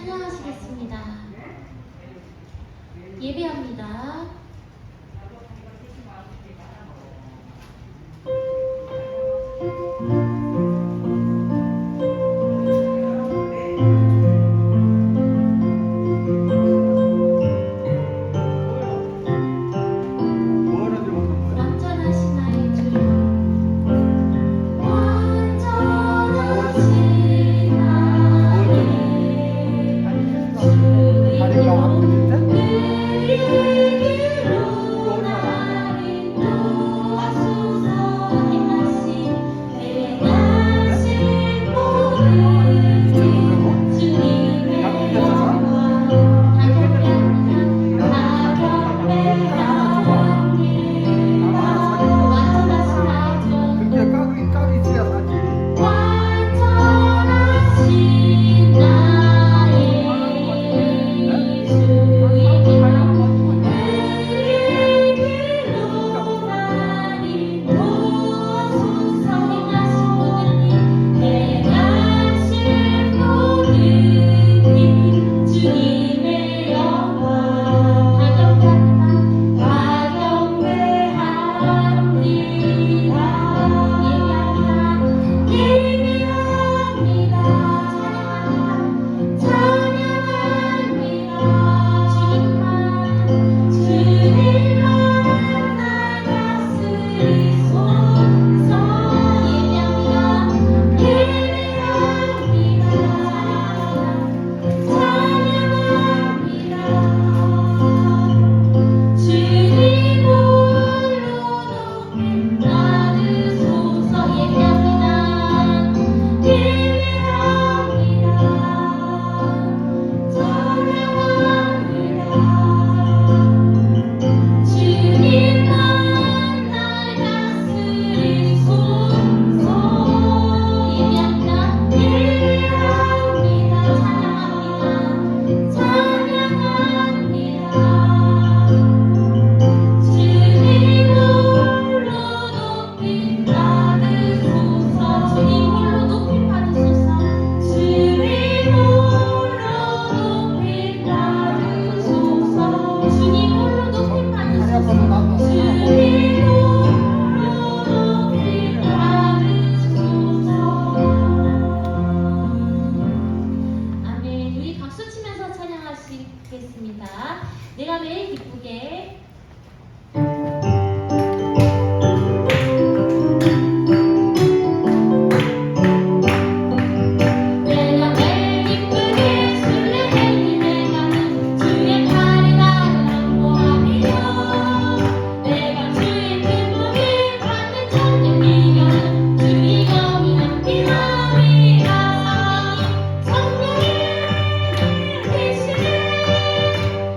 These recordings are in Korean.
찬양하시겠습니다. 예배합니다. 내가 매일 기쁘게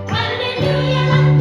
할렐루야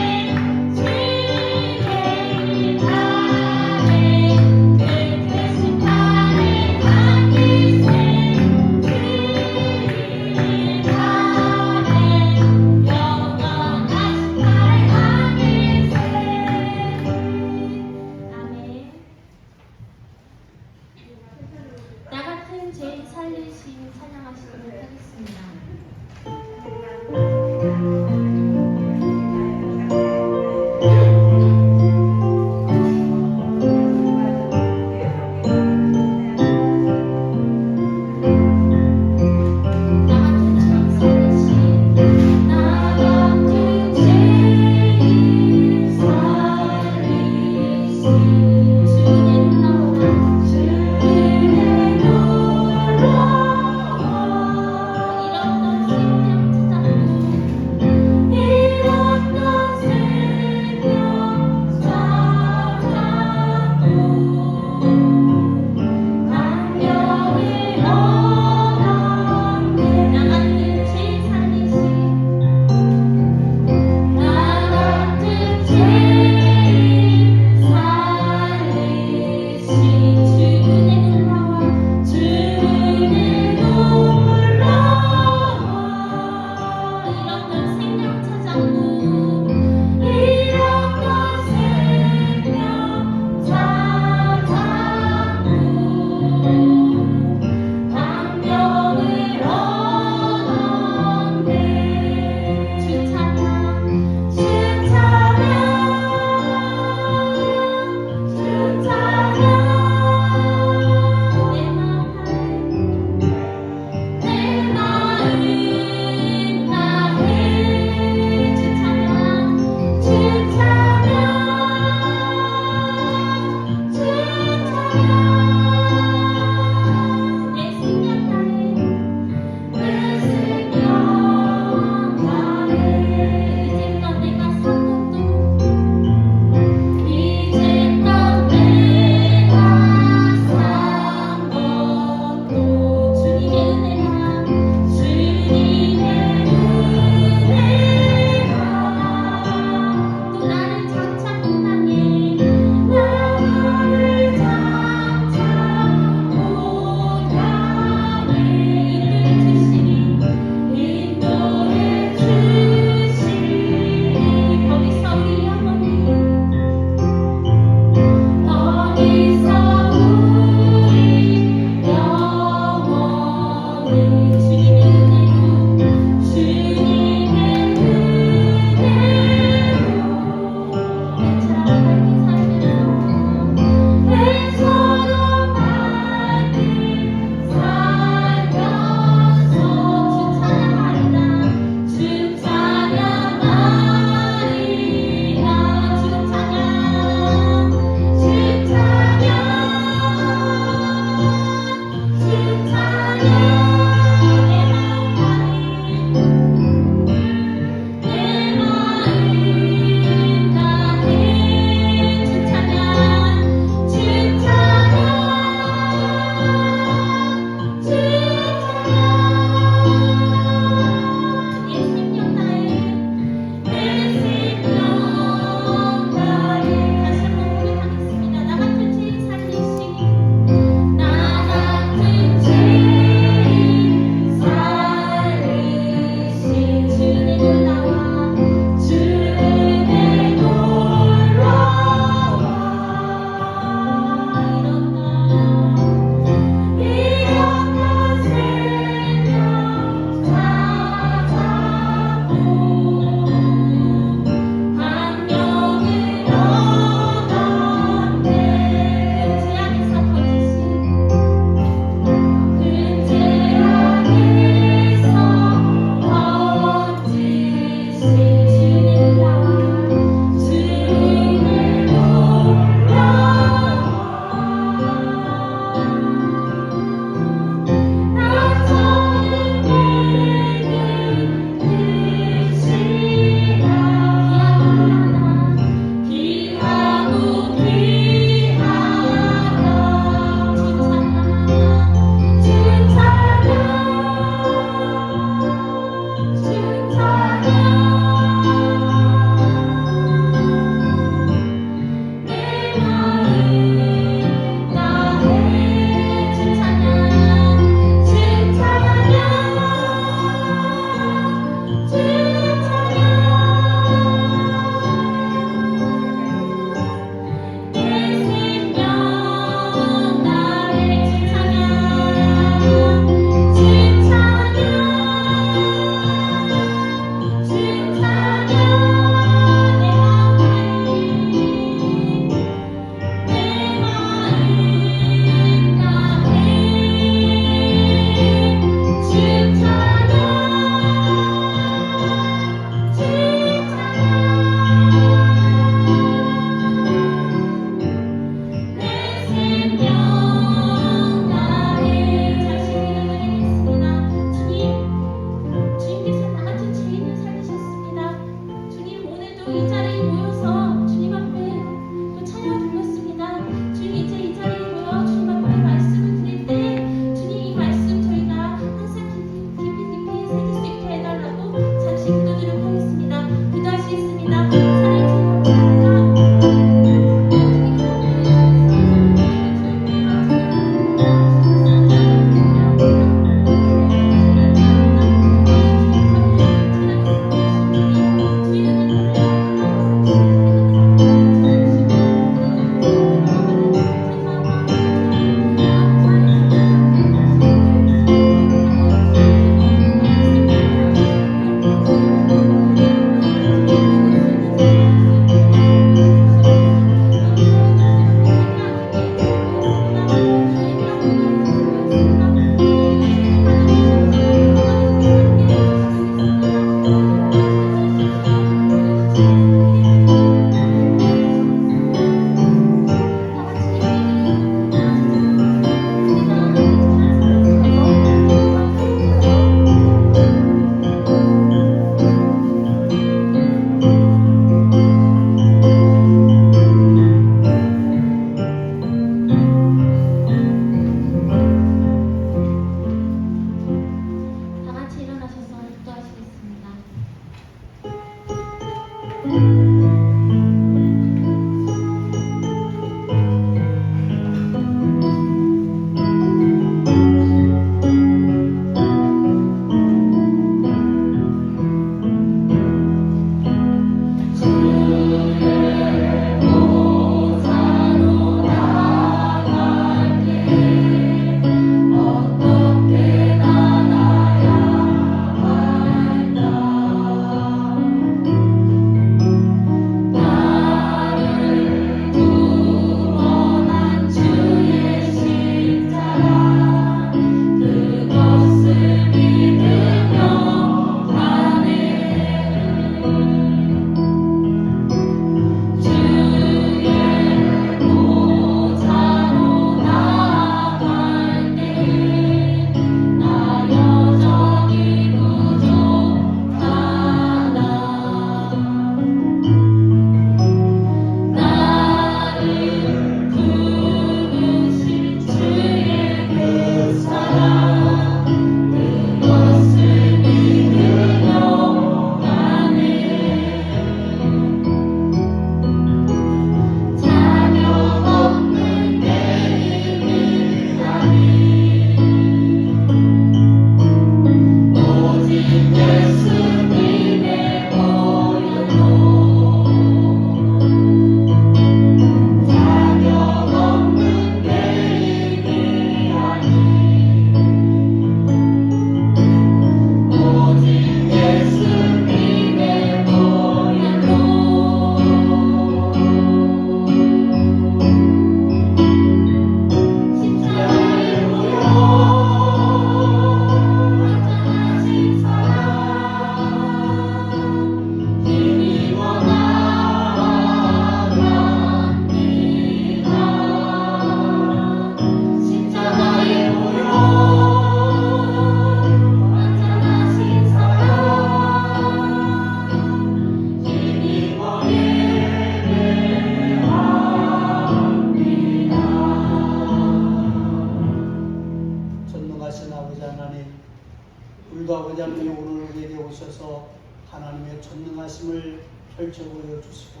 우리도 아버지 하나님 오늘 우리에게 오셔서 하나님의 전능하심을 펼쳐 보여주시고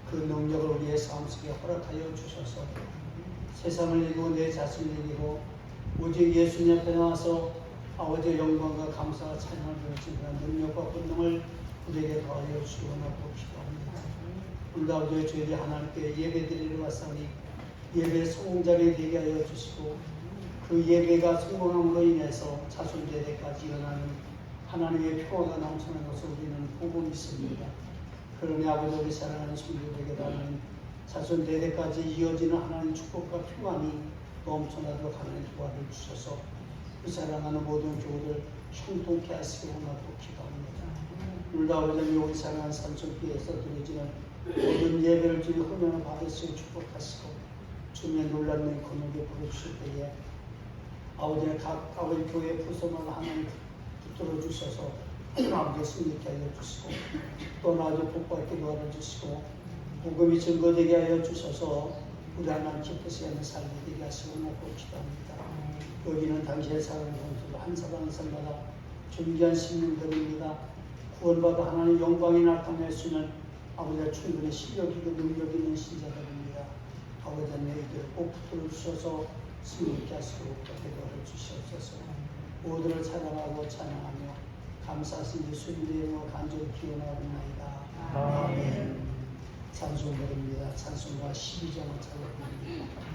그 능력을 우리의 삶 속에 허락하여 주셔서 세상을 이기고 내 자신을 이기고 오직 예수님 앞에 나와서 아버지의 영광과 감사와 찬양을 드리는 그런 능력과 권능을 우리에게 더하여 주시옵나고 기도합니다. 오늘 아버지의 저희들이 하나님께 예배드리러 왔사오니 예배 성공자리 되게 하여 주시고 그 예배가 성공함으로 인해서 자손대대까지 일어나는 하나님의 평화가 넘치는 것을 우리는 보고 있습니다. 그러니 아버지 우리 사랑하는 성도들에게 달린 자손대대까지 이어지는 하나님의 축복과 평안이 넘쳐나도록 하나님 도와를 주셔서 그 사랑하는 모든 교우들 형통케 하시고 나도 기도합니다. 오늘도 아버지 우리 사랑하는 삼촌교회에서 드려지는 모든 예배를 주님 훈련을 받으시고 축복하시고 주님의 놀라운 권능에 부르실 때에 아버지의 각 아버지 교회 부서마다 하나님 붙들어 주셔서 아버지 승리케 하여 주시고 또 나아도 복받게 도와주시고 복음이 증거되게 하여 주셔서 우리 하나님 기쁘시 하는 삶이 되게 하시고 놓고 기도합니다. 여기는 당시의 사랑하는 성도들 한 사람 한 사람마다 존귀한 신민들입니다. 구원받아 하나님 영광이 나타낼 수 있는 아버지가 충분히 실력이고 능력 있는 신자들입니다. 아버지 하나님들 꼭 붙들어 주셔서 승리케 하시고 복받게 도와주시옵소서. 모두를 찬양하고 찬양하며 감사하신 예수님의 이름으로 간절히 기원하옵나이다. 아멘. 찬송드립니다. 찬송가 12장을 찬양합니다.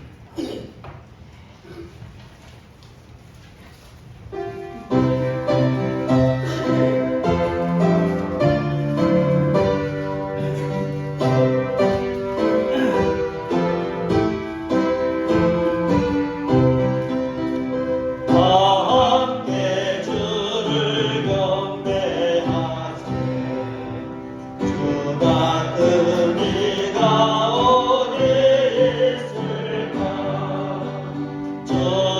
저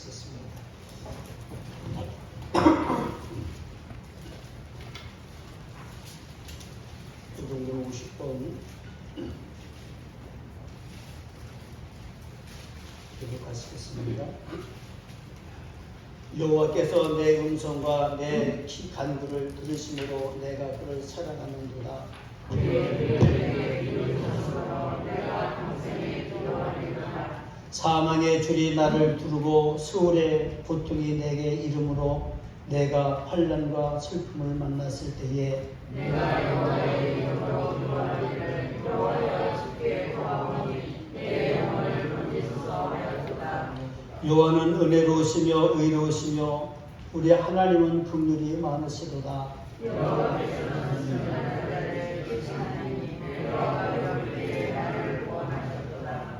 마치겠습니다. 부동분 50번 계속하시겠습니다. 여호와께서 내 음성과 내 간구를 들으심으로 내가 그를 사랑하는도다. 사망의 줄이 나를 두르고 스올의 고통이 내게 이름으로 내가 환난과 슬픔을 만났을 때에 내가 여호와의 이름으로 기도하기를 여호와여 주께 구하오니 내 영혼을 건지소서 하였도다. 여호와는 은혜로우시며 의로우시며 우리 하나님은 긍휼이 많으시도다. 여호와께서는 순전한 자를 계시나니 여호와여 그의 나를 구원하셨도다.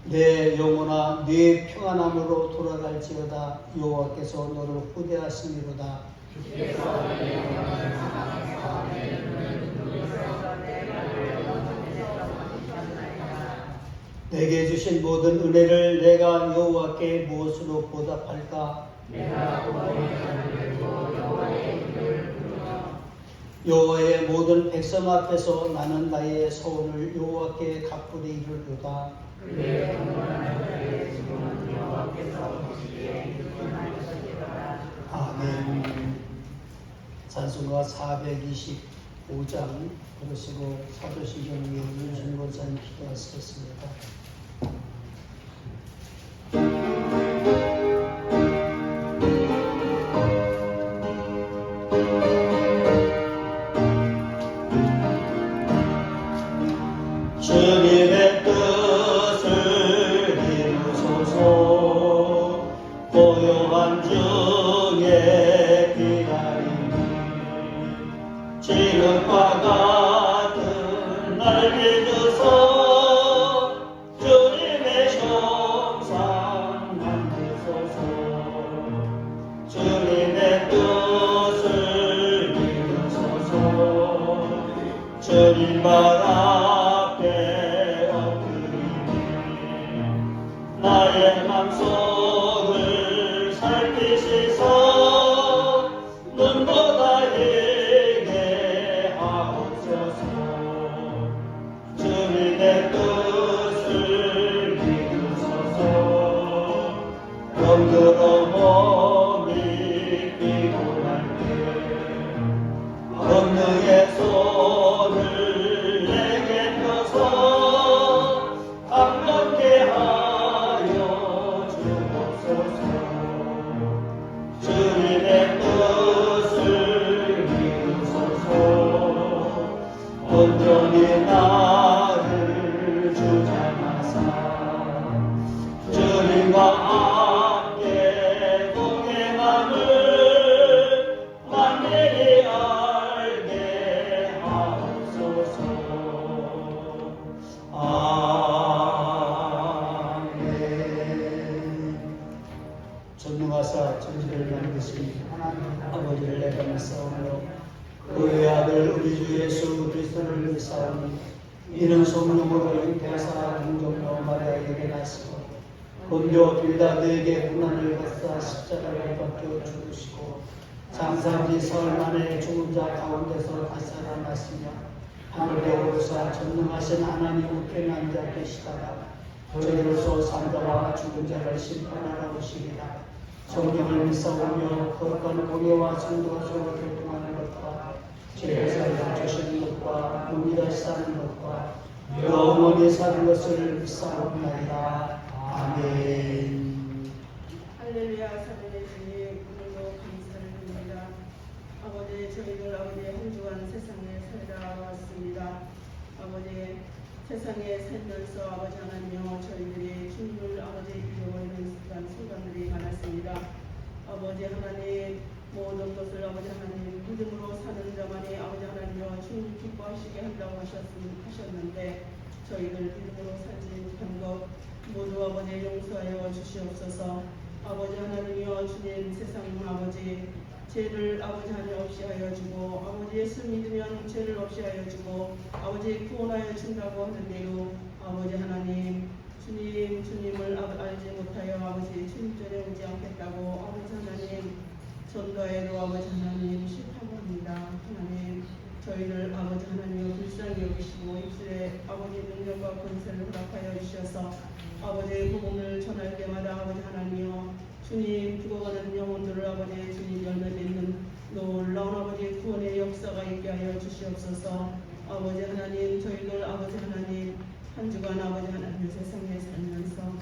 내 영혼아 네 평안함으로 돌아갈지어다. 여호와께서 너를 후대하시니로다. 주께서 내 영혼을 사랑하사 내 눈을 눈에서 내 발을 영혼에서 건지셨나이다. 내게 주신 모든 은혜를 내가 여호와께 무엇으로 보답할까? 내가 여호와의 잔을 들고 여호와의 이름을 부르며 여호와의 모든 백성 앞에서 나는 나의 서원을 여호와께 갚으리 이르리로다. 그의 영원한 자의 죽음은 여호와께서 보시기에 유익하셨도다. 아멘. 찬송가 425장 부르시고 사도신경 위에 윤준 권사님 기도하시겠습니다. 주님의 뜻을 이루소서. 고요한 중에 기다리니 지금과 같은 날 믿으소. 주님의 형상 만드소서. 주님의 뜻을 이루소서. 주님 말 앞에 엎드리니 나의 맘속을 살피시소. 눈보다 예게하옵소서. 주님의 뜻을 이루소서. 병들어 몸이 피곤할 때 권능의 손을 내게 펴서 강건케 하여 주옵소서. 주님의 뜻을 이루소서. 온전히 나를 주장하사 주님과 함께 동행함을 만민이 알게 하옵소서. 아멘. 전능하사 천지를 만드신 하나님 아버지를 내가 믿사오며 그의 아들 우리 주 예수 그리스도를 믿사오니 이는 성령으로 잉태하사 동정녀 마리아에게 나시고 본교 빌라도에게 고난을 받사 십자가를 벗겨 죽으시고 장사지 사흘 만에 죽은 자 가운데서 다시 살아나시며 하늘에 오르사 전능하신 하나님 우편한 자 되시다가 저희로서 산자와 죽은 자를 심판하러 오시리라. 성령을 믿사오며 거룩한 공예와 성도가 서로 교통하는 것과 죄사를 주시는 것과 몸이다시 사는 것과 영원히 사는 것을 믿사옵나이다. 아멘. 할렐루야. 사랑의 주님 오늘도 감사를 드립니다. 아버지 저희들 아버지 한 주간 세상에 살다 왔습니다. 아버지 세상에 살면서 아버지 하나님여 저희들이 주님을 아버지 잊어버리는 순간들이 많았습니다. 아버지 하나님 모든 것을 아버지 하나님 믿음으로 사는 자만이 아버지 하나님여 주님 기뻐하시게 한다고 하셨는데 저희들 믿음으로 살지 못한 것 모두 아버지 용서하여 주시옵소서. 아버지 하나님이여 주님 세상 아버지 죄를 아버지 하나님 없이 하여 주고 아버지 예수 믿으면 죄를 없이 하여 주고 아버지 구원하여 준다고 하는데요. 아버지 하나님 주님을 알지 못하여 아버지 주님 전에 오지 않겠다고 아버지 하나님 전도에도 아버지 하나님 싫다고 합니다. 하나님 저희를 아버지 하나님을 불쌍히 여기시고 입술에 아버지 능력과 권세를 허락하여 주셔서 아버지의 복음을 전할 때마다 아버지 하나님이여 주님 죽어가는 영혼들을 아버지 주님 열매 맺는 놀라운 아버지 구원의 역사가 있게 하여 주시옵소서. 아버지 하나님 저희들 아버지 하나님 한 주간 아버지 하나님 세상에 살면서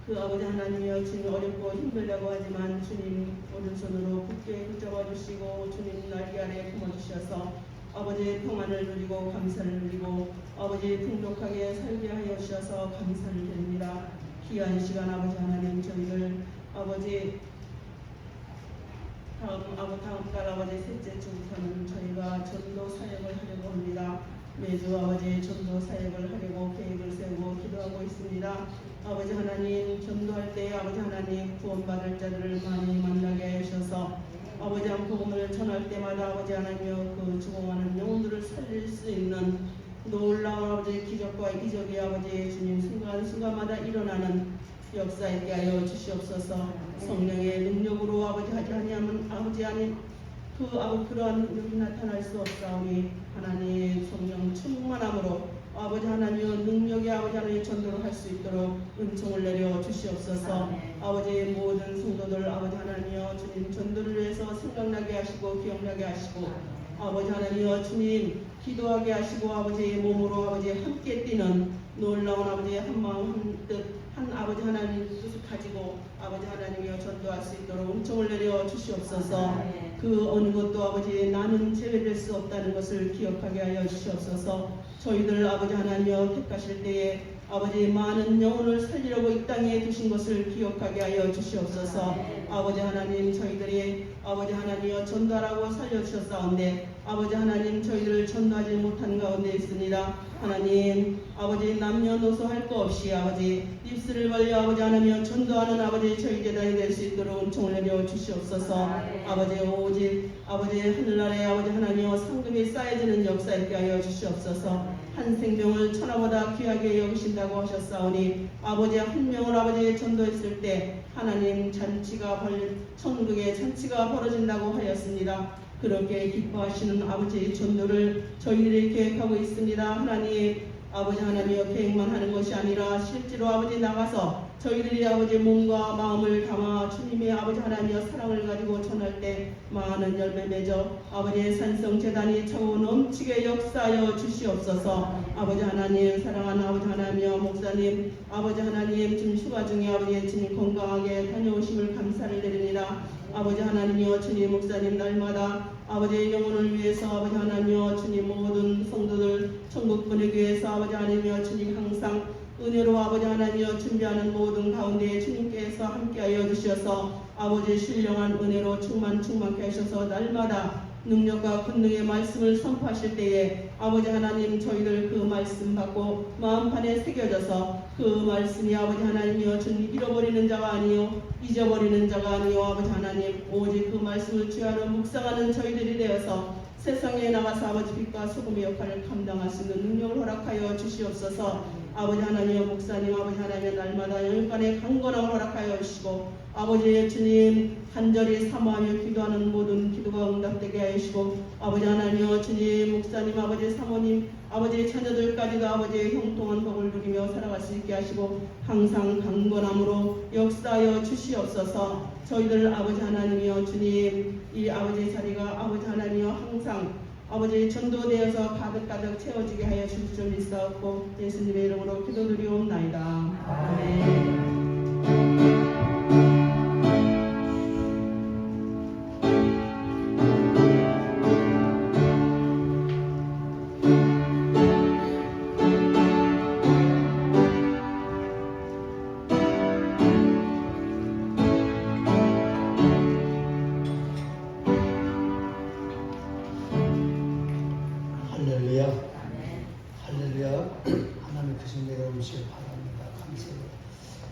그 아버지 하나님이여 주님 어렵고 힘들다고 하지만 주님 오른손으로 굳게 붙잡아 주시고 주님 날개 아래 품어주셔서 아버지의 평안을 누리고 감사를 누리고 아버지 풍족하게 살게 하여 주셔서 감사를 드립니다. 귀한 시간 아버지 하나님 저희들 아버지 다음 달 아버지 셋째 주부터는 저희가 전도 사역을 하려고 합니다. 매주 아버지 전도 사역을 하려고 계획을 세우고 기도하고 있습니다. 아버지 하나님 전도할 때 아버지 하나님 구원받을 자들을 많이 만나게 하여 주셔서 아버지 한 복음을 전할 때마다 아버지 하나님여 그 죽어가는 영혼들을 살릴 수 있는 놀라운 아버지 기적과 이적이 아버지 주님 순간순간마다 일어나는 역사 있게 하여 주시옵소서. 성령의 능력으로 아버지 하지 아니하면 아버지 아닌 그러한 능력이 나타날 수 없사오니 하나님 성령 충만함으로 아버지 하나님의 능력이 아버지 하나님의 전도를 할 수 있도록 은총을 내려 주시옵소서. 아버지의 모든 성도들 아버지 하나님여 주님 전도를 위해서 생각나게 하시고 기억나게 하시고 아버지 하나님여 주님 기도하게 하시고 아버지의 몸으로 아버지 함께 뛰는 놀라운 아버지의 한마음 한뜻 한 아버지 하나님 뜻을 가지고 아버지 하나님이여 전도할 수 있도록 은총을 내려 주시옵소서. 그 어느 것도 아버지 나는 제외될 수 없다는 것을 기억하게 하여 주시옵소서. 저희들 아버지 하나님이여 택하실 때에 아버지 많은 영혼을 살리려고 이 땅에 두신 것을 기억하게 하여 주시옵소서. 아버지 하나님 저희들이 아버지 하나님이여 전도하라고 살려주셨사온데 아버지 하나님 저희들을 전도하지 못한 가운데 있습니다. 하나님 아버지 남녀노소 할 거 없이 아버지 입술을 벌려 아버지 하나님이여 전도하는 아버지 저희 재단이 될 수 있도록 은총을 내려 주시옵소서. 아버지 오직 아버지 하늘나라에 아버지 하나님이여 상급이 쌓여지는 역사 있게 하여 주시옵소서. 한 생명을 천하보다 귀하게 여기신다고 하셨사오니 아버지 한 명을 아버지 전도했을 때 하나님 천국의 잔치가 벌어진다고 하였습니다. 그렇게 기뻐하시는 아버지의 전도를 저희들이 계획하고 있습니다. 하나님 아버지 하나님이여 계획만 하는 것이 아니라 실제로 아버지 나가서 저희들이 아버지 몸과 마음을 담아 주님의 아버지 하나님이여 사랑을 가지고 전할 때 많은 열매 맺어 아버지의 산성재단이 차고 넘치게 역사하여 주시옵소서. 아버지 하나님 사랑하는 아버지 하나님이여 목사님 아버지 하나님 지금 휴가 중에 아버지 주님 건강하게 다녀오심을 감사를 드립니다. 아버지 하나님이여 주님 목사님 날마다 아버지의 영혼을 위해서 아버지 하나님이여 주님 모든 성도들 천국 보내기 위해서 아버지 하나님이여 주님 항상 은혜로 아버지 하나님이여 준비하는 모든 가운데 주님께서 함께하여 주셔서 아버지의 신령한 은혜로 충만케 하셔서 날마다 능력과 권능의 말씀을 선포하실 때에 아버지 하나님 저희들 그 말씀 받고 마음판에 새겨져서 그 말씀이 아버지 하나님이여 주님 잃어버리는 자가 아니요 잊어버리는 자가 아니요 아버지 하나님 오직 그 말씀을 주야로 묵상하는 저희들이 되어서 세상에 나가서 아버지 빛과 소금의 역할을 감당할 수 있는 능력을 허락하여 주시옵소서. 아버지 하나님의 목사님 아버지 하나님의 날마다 영육간의 강건함을 허락하여 주시고 아버지의 주님 간절히 사모하며 기도하는 모든 기도가 응답되게 하여 주시고 아버지 하나님의 주님 목사님 아버지 사모님 아버지의 자녀들까지도 아버지의 형통한 복을 누리며 살아갈 수 있게 하시고 항상 강건함으로 역사하여 주시옵소서. 저희들 아버지 하나님이여 주님 이 아버지의 자리가 아버지 하나님이여 항상 아버지 전도되어서 가득가득 채워지게 하여 주실 줄 믿사옵고 예수님의 이름으로 기도드리옵나이다. 아멘.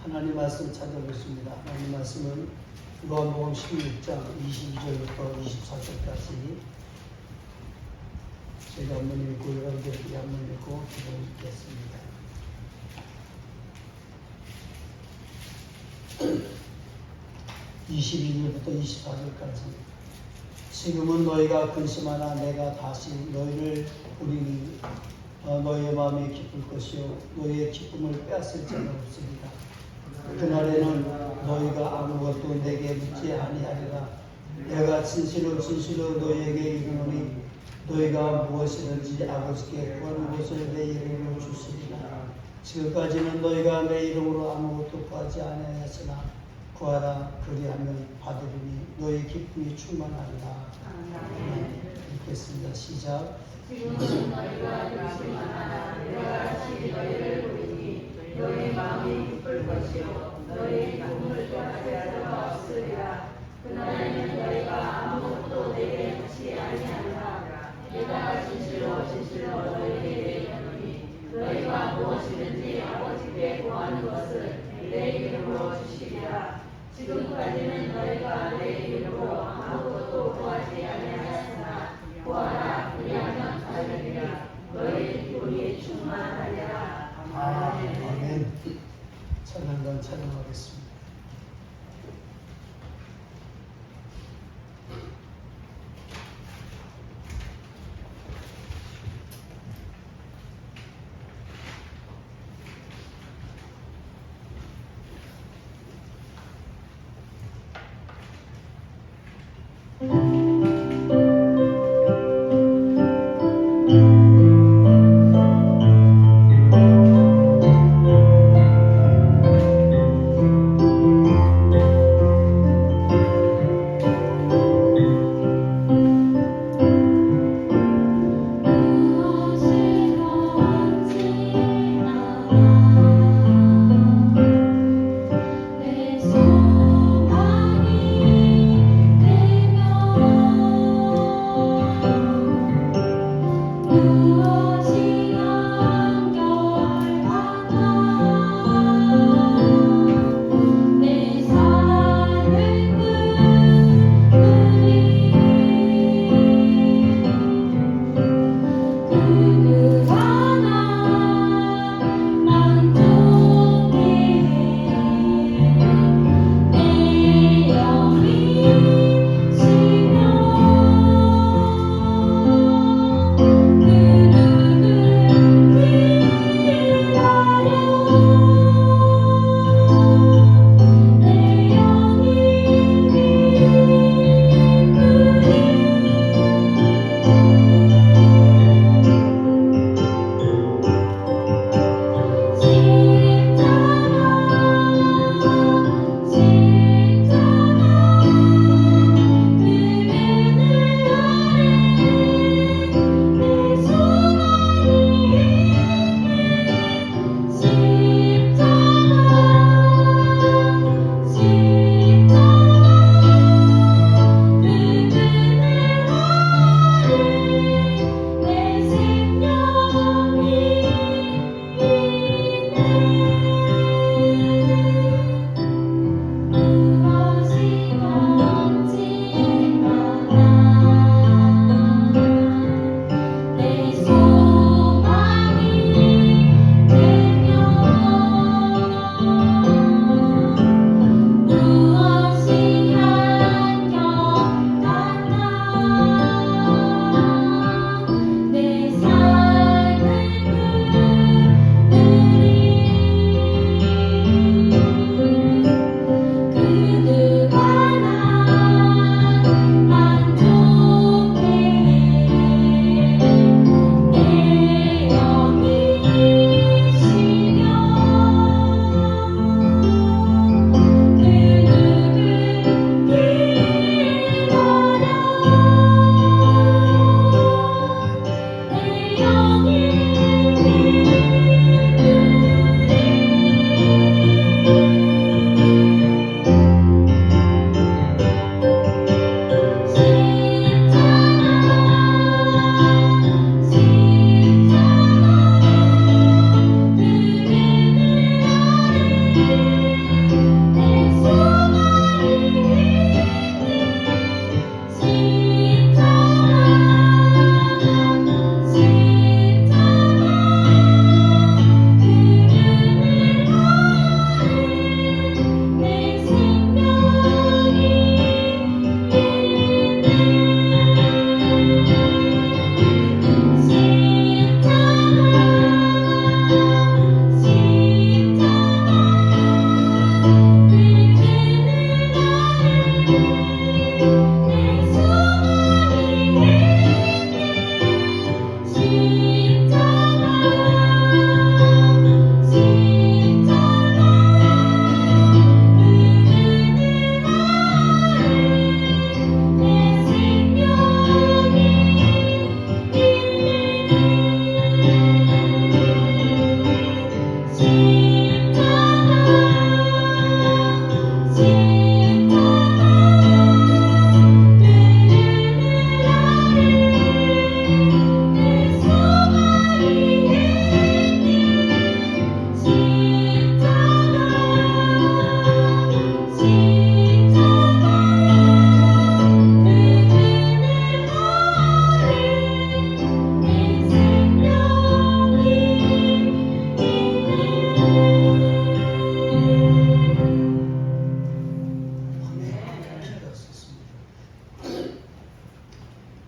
하나님 말씀 찾아보겠습니다. 하나님 말씀은 요한복음 16장 22절부터 24절까지 제가 한번 읽고 여러분들이 한번 읽고 기도하겠습니다. 22일부터 24일까지 지금은 너희가 근심하나 내가 다시 너희를 부리니 너희의 마음이 기쁠 것이요 너희의 기쁨을 빼앗을 자가 없으리라. 그날에는 너희가 아무것도 내게 묻지 아니하리라. 내가 진실로 너희에게 이르노니 너희가 무엇이든지 아버지께 구하는 것을 내 이름으로 주시리라. 지금까지는 너희가 내 이름으로 아무것도 구하지 아니하였으나 구하라 그리하면 받으리니 너희 기쁨이 충만하리라. 읽겠습니다. 시작. 지금은 너희가 근심하나 내가 다시 너희를 부리니 너희 마음이 기쁠 것이요 너희 기쁨을 빼앗을 자가 없으리라. 그날에는 너희가 아무것도 내게 묻지 아니하리라. 내가 진실로 너희에게 이르노니 너희가 무엇이든지 아버지께 구하는 것을 내 이름으로 주시리라. 지금까지는 너희가 내 이름으로 아무것도 구하지 아니하였으나 구하라 그리하면 받으리라. 너희 기쁨이 충만하리라. 아멘. 찬양단 찬양하겠습니다.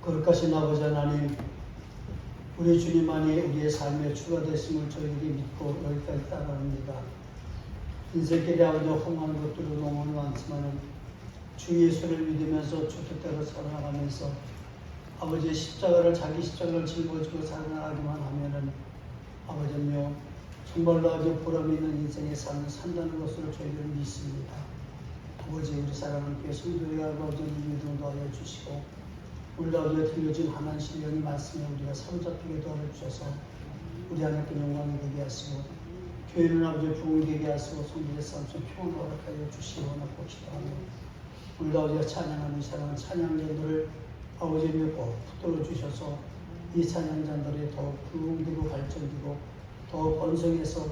거룩하신 아버지 하나님, 우리 주님만이 우리의 삶의 주가 되심을 저희들이 믿고 여기까지 따라옵니다. 인생길에 아버지 험한 것들로 너무 많지만 주 예수를 믿으면서 주 뜻대로 살아나가면서 아버지의 십자가를, 자기 십자가를 짊어지고 살아나가기만 하면은 아버지요, 정말로 아주 보람 있는 인생의 삶을 산다는 것으로 저희들은 믿습니다. 아버지, 우리 사랑하는 교회 성도들과 아버지의 믿음을 도와주시고 주시고, 우리 아버지가 들려준 하나님의 영의 말씀에 우리가 사로잡히게 도와주셔서 우리 하나님께 영광이 되게 하시고, 교회는 아버지의 부흥이 되게 하시고, 성도의 삶속 평안을 허락하여 주시기 원하고 기도하며, 우리 아버지가 찬양하는 이 사랑하는 찬양자들을 아버지의 꼭 붙들어 주셔서 이 찬양자들이 더욱 부흥되고 발전되고 더욱 번성해서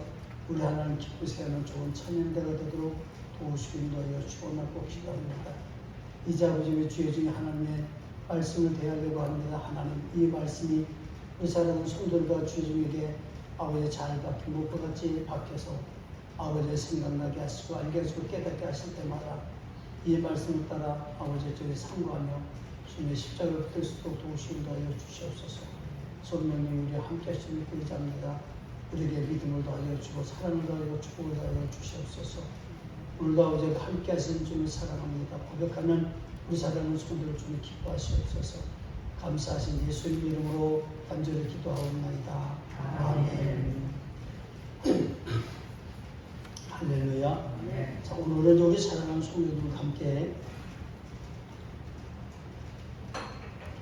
우리 하나님 기쁘시게 하는 좋은 찬양대가 되도록 도우시고 인도하여 주원하고 기도합니다. 이제 아버지의 주의 중에 하나님의 말씀을 대하려고 합니다. 하나님, 이 말씀이 이 사랑하는 성도들과 주님에게 아버지 잘 박힌 목과 같이 박혀서 아버지의 생각나게 하시고 알게 하시고 깨닫게 하실 때마다 이 말씀을 따라 아버지의 저희 상고하며 주님의 십자가를 붙들 수 있도록 도우시고 인도하여 주시옵소서. 성령님, 우리와 함께 하시는 그리자입니다. 우리에게 믿음을 더하여 주고 사랑을 더하여 축복을 더하여 주시옵소서. 오늘도 아버지가 함께 하시는 주님을 사랑합니다. 고백하는 우리 사랑하는 성도를 주님 기뻐하시옵소서. 감사하신 예수님 이름으로 간절히 기도하옵나이다. 아멘. 할렐루야. 자, 오늘은 우리 사랑하는 성도들과 함께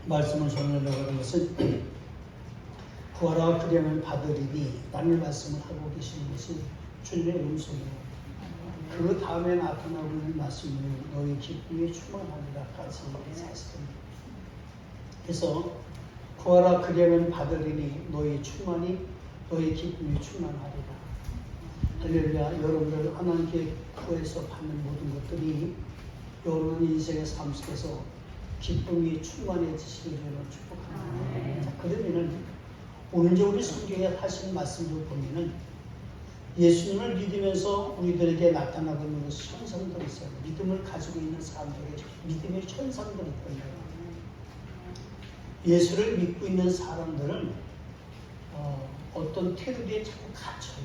말씀을 전하려고 하는 것은 구하라 그리하면 받으리니 라는 말씀을 하고 계시는 것이 주님의 음성이에요. 그 다음에 나타나고 있는 말씀은 너희 기쁨이 충만하리라까지 사실입니다. 그래서 구하라 그리하면 받으리니 너희 충만이 너희 기쁨이 충만하리라. 할렐루야. 여러분들 하나님께 구해서 받는 모든 것들이 여러분 인생의 삶 속에서 기쁨이 충만해지시기를 축복합니다. 자, 그러면은 오늘 이제 우리 성경에 하신 말씀을 보면은 예수님을 믿으면서 우리들에게 나타나고 있는 것이 현상들이 있어요. 믿음을 가지고 있는 사람들에게 믿음의 현상들이 있거든요. 예수를 믿고 있는 사람들은 어떤 테두리에 자꾸 갇혀요.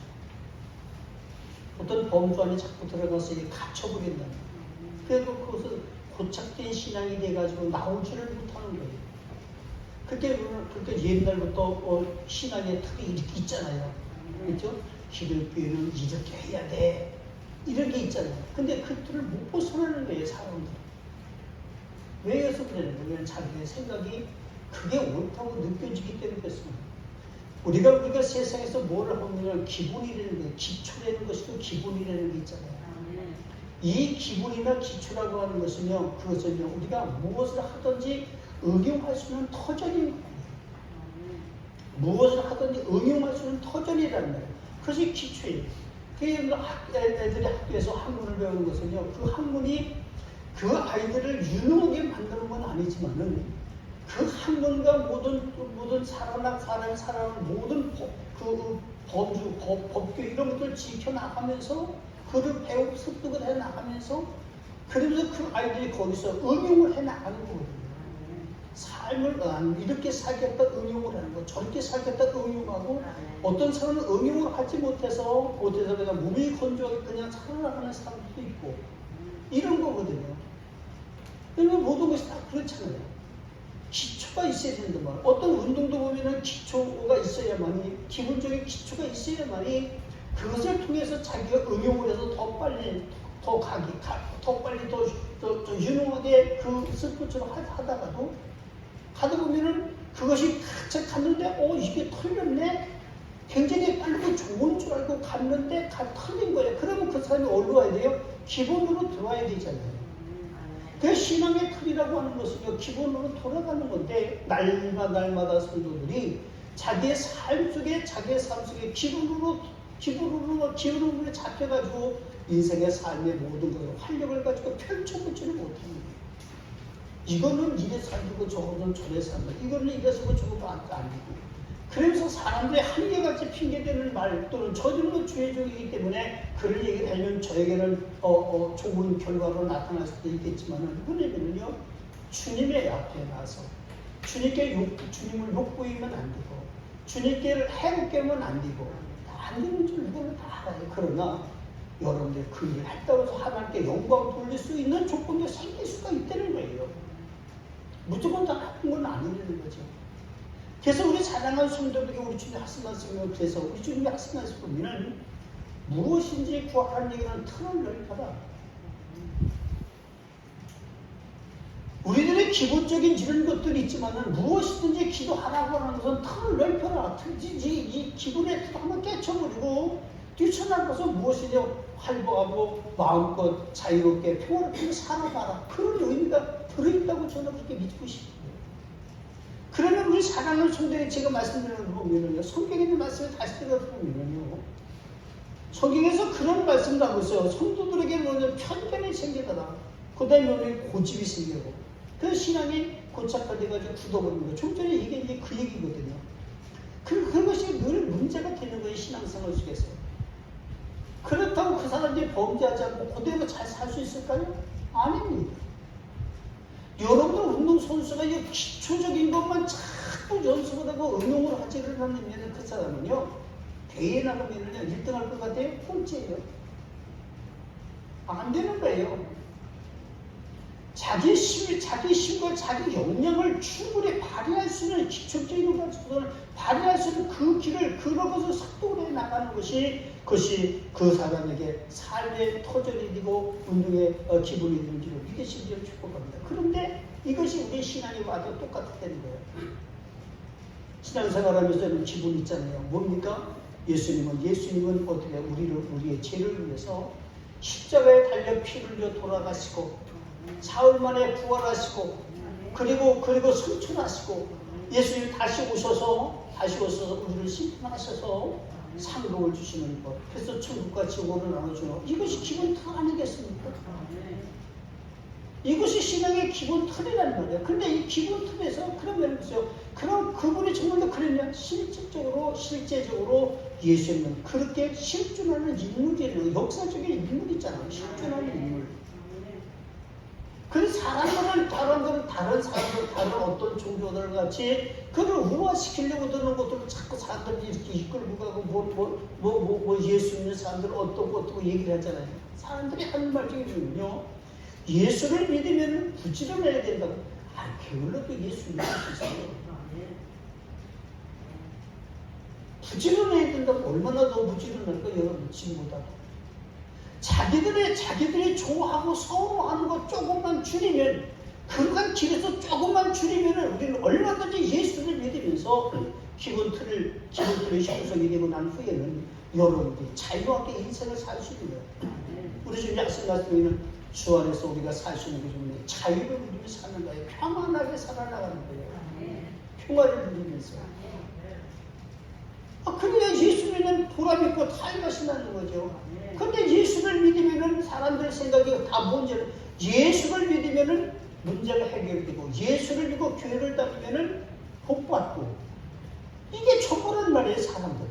어떤 범주 안에 자꾸 들어가서 갇혀버린다. 그래도 그것은 고착된 신앙이 돼가지고 나오지를 못하는 거예요. 그렇게 옛날부터 신앙의 틀이 이렇게 있잖아요. 그렇죠? 기독교는 이렇게 해야 돼. 이런 게 있잖아요. 근데 그 틀을 못 벗어나는 거예요, 사람들은. 왜 그래서 그러냐면 왜냐면 자기의 생각이 그게 옳다고 느껴지기 때문에 그렇습니다. 우리가 세상에서 뭐를 하면 기본이라는 게, 기초라는 것이고 기본이라는 게 있잖아요. 이 기본이나 기초라고 하는 것은요, 그것은요, 우리가 무엇을 하든지 응용할 수 있는 터전인 거예요. 무엇을 하든지 응용할 수 있는 터전이라는 거예요. 그것이 기초예요. 애들이 학교에서 한문을 배우는 것은요, 그 한문이 그 아이들을 유능하게 만드는 건 아니지만은 그 한문과 모든 사람을 모든 법규 이런 것들을 지켜나가면서 그를 배우고 습득을 해나가면서 그러면서 그 아이들이 거기서 응용을 해나가는 거거든요. 삶을 이렇게 살겠다 응용을 하는 거, 저렇게 살겠다 응용하고 어떤 사람은 응용을 하지 못해서 그냥 몸이 건조하게 그냥 살아나가는 사람도 있고 이런 거거든요. 그러면 모든 것이 다 그렇잖아요. 기초가 있어야 된단 말이에요. 어떤 운동도 보면은 기초가 있어야만이, 기본적인 기초가 있어야만이 그것을 통해서 자기가 응용을 해서 더 빨리 더 유능하게 그 스포츠를 하다가도 하다 보면은 그것이 갔는데 이게 털렸네? 굉장히 빠르고 좋은 줄 알고 갔는데 틀린 거예요. 그러면 그 사람이 어디로 와야 돼요? 기본으로 들어와야 되잖아요. 그 신앙의 틀이라고 하는 것은요, 기본으로 돌아가는 건데, 날마다 성도들이 자기의 삶 속에 기본으로 잡혀가지고 인생의 삶의 모든 것을 활력을 가지고 펼쳐보지를 못합니다. 이거는 이래 살고 저거는 저래 산다. 이거는 이래서 저거도 아니고. 그래서 사람들의 한계같이 핑계대는 말 또는 저들은 주의적이기 때문에 그런 얘기를 하면 저에게는 좋은 결과로 나타날 수도 있겠지만 뭐냐면요, 주님의 앞에 나서 주님을 욕보이면 안 되고 주님께 해롭게 하면 안 되고 안 되는 줄 이거는 다 알아요. 그러나 여러분들 그 일을 했다고 해서 하나님께 영광 돌릴 수 있는 조건이 생길 수가 있다는 거예요. 무조건 다 나쁜 건 아니라는 거죠. 그래서 우리 사랑하는 성도들에게 우리 주님이 하신 말씀을 그래서 우리 주님이 하신 말씀을 보면 무엇인지 구하라는 얘기는 틀을 넓혀라. 우리들의 기본적인 이런 것들이 있지만은 무엇이든지 기도하라고 하는 것은 틀을 넓혀라. 이 기본의 틀을 한번 깨쳐버리고 뛰쳐나가서 무엇이냐 활보하고 마음껏 자유롭게 평화롭게 살아가라. 그런 의미가 들어있다고 저는 그렇게 믿고 싶어요. 그러면 우리 사랑하는 성도에게 제가 말씀드리는 거 보면요, 성경에 있는 말씀을 다시 들어보면요, 성경에서 그런 말씀을 하고 있어요. 성도들에게 먼저 편견이 생기더라. 그 다음에 고집이 생기고 그 신앙이 고착화돼가지고 굳어버리는 거예요. 좀 전에 얘기한 그 얘기거든요. 그것이 늘 문제가 되는 거예요. 신앙생활 속에서. 그렇다고 그 사람들이 범죄하지 않고 그대로 잘 살 수 있을까요? 아닙니다. 여러분들 운동선수가 이 기초적인 것만 자꾸 연습을 하고 응용을 하지를 않으면 그 사람은요, 대회에 나가면은요, 1등 할 것 같아요? 꼴찌예요. 안 되는 거예요. 자기 힘과 자기 역량을 충분히 발휘할 수 있는 기초적인 것을 발휘할 수 있는 그 길을 걸어가서 속도로 나가는 것이 그것이 그 사람에게 삶의 터전이 되고 운동의 기본이 되는 줄로 믿으시기를 축복합니다. 그런데 이것이 우리 신앙이 와도 똑같다는 거예요. 신앙생활하면서는 기본이 있잖아요. 뭡니까? 예수님은 어떻게 우리의 죄를 위해서 십자가에 달려 피를 흘려 돌아가시고 사흘 만에 부활하시고 그리고 승천하시고 예수님 다시 오셔서 우리를 심판하셔서 상급을 주시는 것, 그래서 천국과 지옥을 나눠주는 이것이 기본 틀 아니겠습니까? 이것이 신앙의 기본 틀이라는 말이에요. 그런데 이 기본 틀에서 그러면 보세요. 그럼 그분이 정말로 그랬냐? 실제적으로 예수님은 그렇게 실존하는 인물이에요. 역사적인 인물이 있잖아요. 실존하는 인물. 그 사람들은 다른 사람들, 다른 어떤 종교들 같이 그를 우화시키려고 드는 것들을 자꾸 사람들이 이렇게 이끌고 가고 예수 믿는 사람들 어떻고 얘기를 하잖아요. 사람들이 하는 말 중에 보면요, 예수를 믿으면 부지런해야 된다고. 게을러도 예수 믿을 수 있어요. 부지런해야 된다고. 얼마나 더 부지런할까 여러분 지금보다도. 자기들이 좋아하고 서운하는 것 조금만 줄이면, 그간 길에서 조금만 줄이면 우리는 얼마든지 예수를 믿으면서 기본 틀을 형성이 되고 난 후에는 여러분들이 자유하게 인생을 살 수 있는 거예요. 우리 지금 약속 말씀에는 주 안에서 우리가 살 수 있는 게 좋은데 자유를 누리며 사는 거예요. 평안하게 살아나가는 거예요. 평화를 누리면서. 그래야 예수 믿는 보람 있고 타이맛이 나는 거죠. 근데 예수를 믿으면은 사람들 생각이 다 문제는, 예수를 믿으면은 문제가 해결되고 예수를 믿고 교회를 다니면은 복받고, 이게 초보란 말이에요. 사람들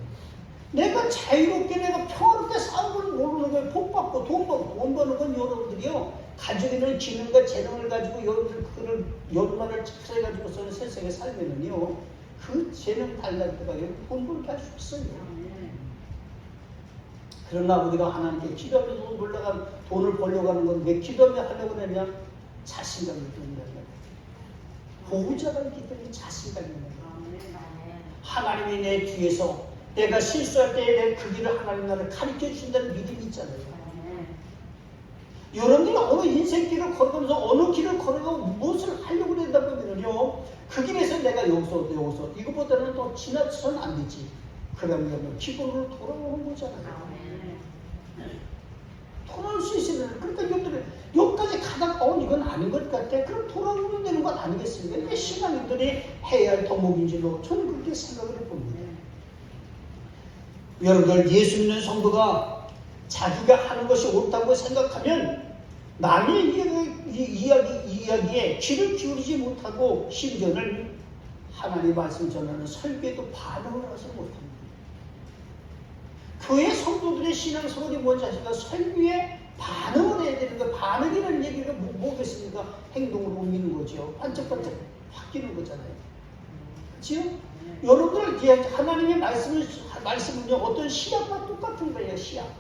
내가 자유롭게 내가 평화롭게 사는 걸 모르는 거예요. 복받고 돈 버는 건 여러분들이요, 가지고 있는 기능과 재능을 가지고 여러분들 그걸 연말을 착수해가지고서는 세상에 살면은요, 그 재능 달라질 때가 돈 벌게 할 수 있어요. 그러나 우리가 하나님께 기도하면서 돈을 벌려고 하는 건 왜 기도하며 하려고 하느냐? 자신감이 있는 거예요. 보호자가 있기 때문에 자신감이 있는 거예요. 하나님이 내 뒤에서 내가 실수할 때에 내 그 길을 하나님 나를 가르쳐 주신다는 믿음이 있잖아요. 여러분들이 어느 인생길을 걸어가면서 어느 길을 걸어가고 무엇을 하려고 한다고 하면요, 그 길에서 내가 여기서 이것보다는 더 지나쳐서는 안 되지. 그러면 기본으로 돌아오는 거잖아요. 돌아올 수 있어야 되는. 그러니까 여기까지 가다가 이건 아닌 것 같아. 그럼 돌아오면 되는 것 아니겠습니까? 이게 신앙인들이 해야 할 덕목인 줄로 저는 그렇게 생각을 해봅니다. 여러분들 예수 믿는 성도가 자기가 하는 것이 옳다고 생각하면 남의 이야기에 귀를 기울이지 못하고 심지어는 하나님의 말씀 전하는 설교에도 반응을 하지 못합니다. 교회 성도들의 신앙생활이 뭔지 아십니까? 설교에 반응을 해야 되는 거예요. 반응이라는 얘기가 뭐겠습니까? 행동으로 옮기는 거죠. 반짝반짝 바뀌는 거잖아요. 그렇죠? 여러분들 하나님의 말씀은요 어떤 시약과 똑같은 거예요. 시약.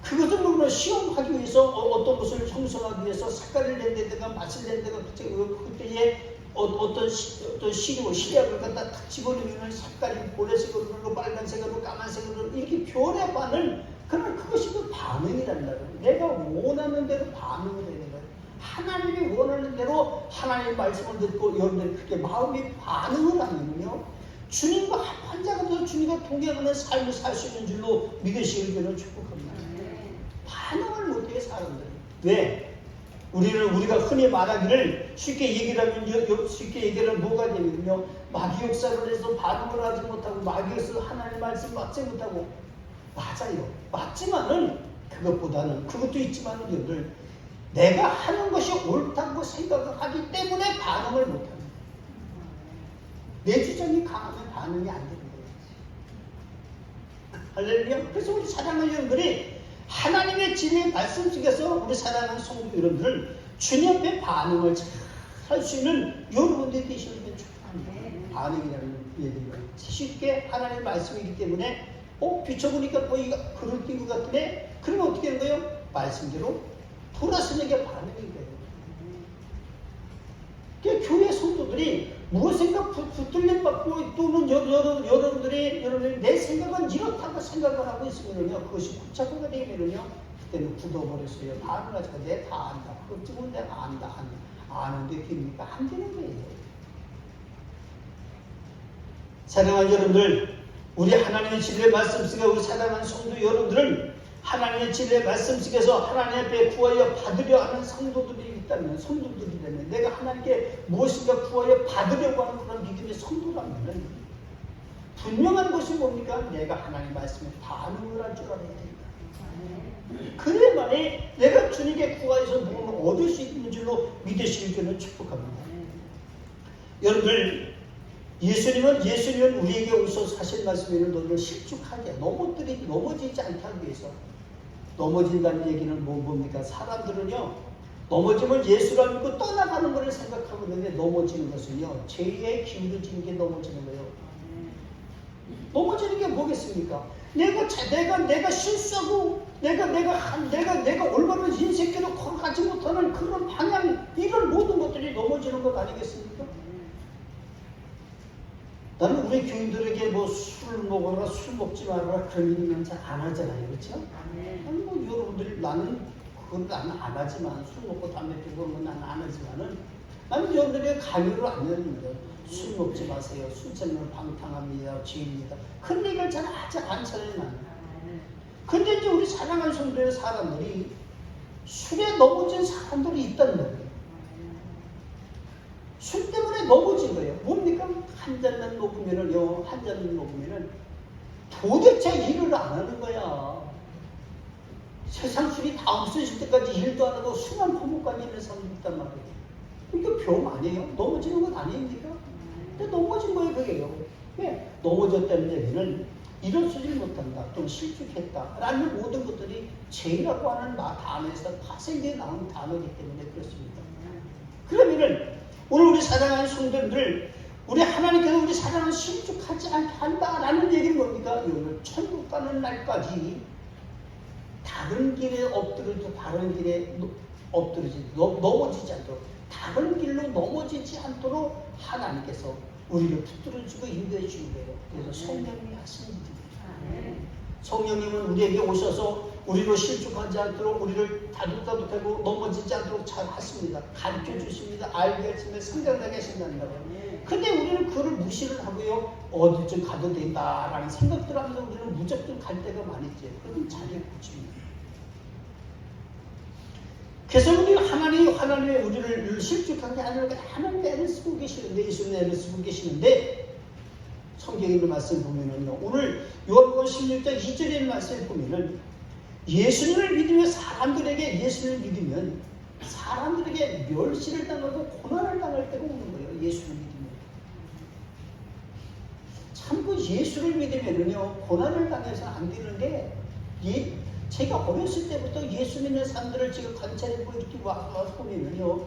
그것은 뭐 시험하기 위해서 어떤 것을 형성하기 위해서 색깔을 낸다든가 맛을 낸다든가 그때에 어떤 시약을 갖다 탁 집어넣으면 색깔이 보라색으로 그리고 빨간색으로 까만색으로 이렇게 변해가는 그러나 그것이 그 반응이란다. 내가 원하는 대로 반응을 되는 거예요. 하나님이 원하는 대로 하나님의 말씀을 듣고 여러분들이 그렇게 마음이 반응을 하면요 주님과 합한 자가 되어 주님과 동행하는 삶을 살 수 있는 줄로 믿으시길 저는 축복합니다. 반응을 못해요 사람들이. 왜? 우리가 흔히 말하기를 쉽게 얘기를 하면 뭐가 되면요 마귀 역사를 해서 반응을 하지 못하고 마귀 역사로 하나님의 말씀 맞지 못하고 맞아요. 맞지만은 그것도 있지만은 여러분들 내가 하는 것이 옳다고 생각하기 때문에 반응을 못합니다. 내 주장이 강하면 반응이 안 되는 거예요. 할렐루야. 그래서 우리 사랑하는 여러분들이 하나님의 진리의 말씀 속에서 우리 사랑하는 성도 여러분들은 주님 앞에 반응을 잘 할 수 있는 여러분들이 되시면 축복합니다. 반응이라는 얘기가 쉽게 하나님의 말씀이기 때문에 비춰보니까 이가 그럴 것 같으네. 그러면 어떻게 하는 거예요? 말씀대로 돌아서는 게 반응인 거예요. 그러니까 교회 성도들이 무엇인가 붙들림 받고 또는 여러분들이 내 생각은 이렇다고 생각을 하고 있으면요 그것이 고착화가 되면요 그때는 굳어버렸어요. 반응하자가 내 다 안다. 그쪽은 내가 안다. 아는데 됩니까? 안 되는 거예요. 사랑하는 여러분들, 우리 하나님의 진리의 말씀 속에 우리 사랑하는 성도 여러분들은 하나님의 진리의 말씀 속에서 하나님 앞에 구하여 받으려 하는 성도들이 성도들이라면 내가 하나님께 무엇인가 구하여 받으려고 하는 그런 믿음의 성도라면 분명한 것이 뭡니까? 내가 하나님 말씀에 반응을 할 줄 알아야 됩니다. 그래야만이 내가 주님께 구하여서 무엇을 얻을 수 있는 줄로 믿으시길 저는 축복합니다. 여러분들 예수님은 우리에게 오셔서 하신 말씀에는 너희를 실족하게 넘어지지 않게 하기 위해서 넘어진다는 얘기는 뭡니까? 사람들은요 넘어지면 예수를 믿고 떠나가는 것을 생각하고 있는데 넘어지는 것은요 죄에 기울어지는 게 넘어지는 거예요. 넘어지는 게 뭐겠습니까? 내가 실수하고 내가 올바른 인생길로 걸어가지 못하는 그런 방향 이런 모든 것들이 넘어지는 것 아니겠습니까? 나는 우리 교인들에게 술 먹어라 술 먹지 말아라 그런 얘기는 잘 안 하잖아요. 그렇죠? 아니 여러분들이 나는 안 하지만 술 먹고 담배 피고 그런 건 나는 안 하지만은 나는 여러분들에게 강요를 안 하는 거예요. 술 먹지 마세요. 술 먹으면 방탕합니다. 죄입니다. 그런 얘기를 잘 하지 않잖아요. 나는. 근데 이제 우리 사랑하는 성도의 사람들이 술에 넘어진 사람들이 있단 말이에요. 술 때문에 넘어진 거예요. 뭡니까? 한 잔만 먹으면은 도대체 일을 안 하는 거야. 세상 술이 다 없어질 때까지 일도 안 하고 술만 퍼먹고 있는 사람들이 있단 말이에요. 이게 병 아니에요? 넘어지는 건 아닙니까? 근데 넘어진 거예요, 그게요. 왜? 넘어졌다는 얘기는 일어서질 못한다, 또는 실족했다라는 모든 것들이 죄라고 하는 단어에서 파생되어 나온 단어이기 때문에 그렇습니다. 그러면은 오늘 우리 사랑하는 성도들, 우리 하나님께서 우리 사랑을 실족하지 않게 한다라는 얘기는 뭡니까? 오늘 천국 가는 날까지 다른 길에 엎드려도 다른 길에 넘어지지 않도록 다른 길로 넘어지지 않도록 하나님께서 우리를 붙들어주고 인도해 주는 거예요. 그래서 성령님이 하시는 일입니다. 성령님은 우리에게 오셔서 우리로 실족하지 않도록 우리를 다독다독하고 넘어지지 않도록 잘 하십니다. 가르쳐 주십니다. 알게 하시면 성장하게 하신다는 거예요. 근데 우리는 그를 무시를 하고요. 어디쯤 가도 된다라는 생각들 하면서 우리는 무조건 갈 때가 많이 있죠. 그건 자기 고집입니다. 그래서 우리 하나님의 우리를 실족한 게 아니라 하나님 애를 쓰고 계시는데, 예수님 애를 쓰고 계시는데, 성경에 있는 말씀 보면은요, 오늘 요한복음 16장 2절에 있는 말씀을 보면은, 예수님을 믿으면 사람들에게 멸시를 당하고 고난을 당할 때가 오는 거예요. 예수를 믿으면. 참고 예수를 믿으면은요, 고난을 당해서는 안 되는데, 제가 어렸을 때부터 예수 믿는 사람들을 지금 관찰해보고 이렇게 와서 보면은요,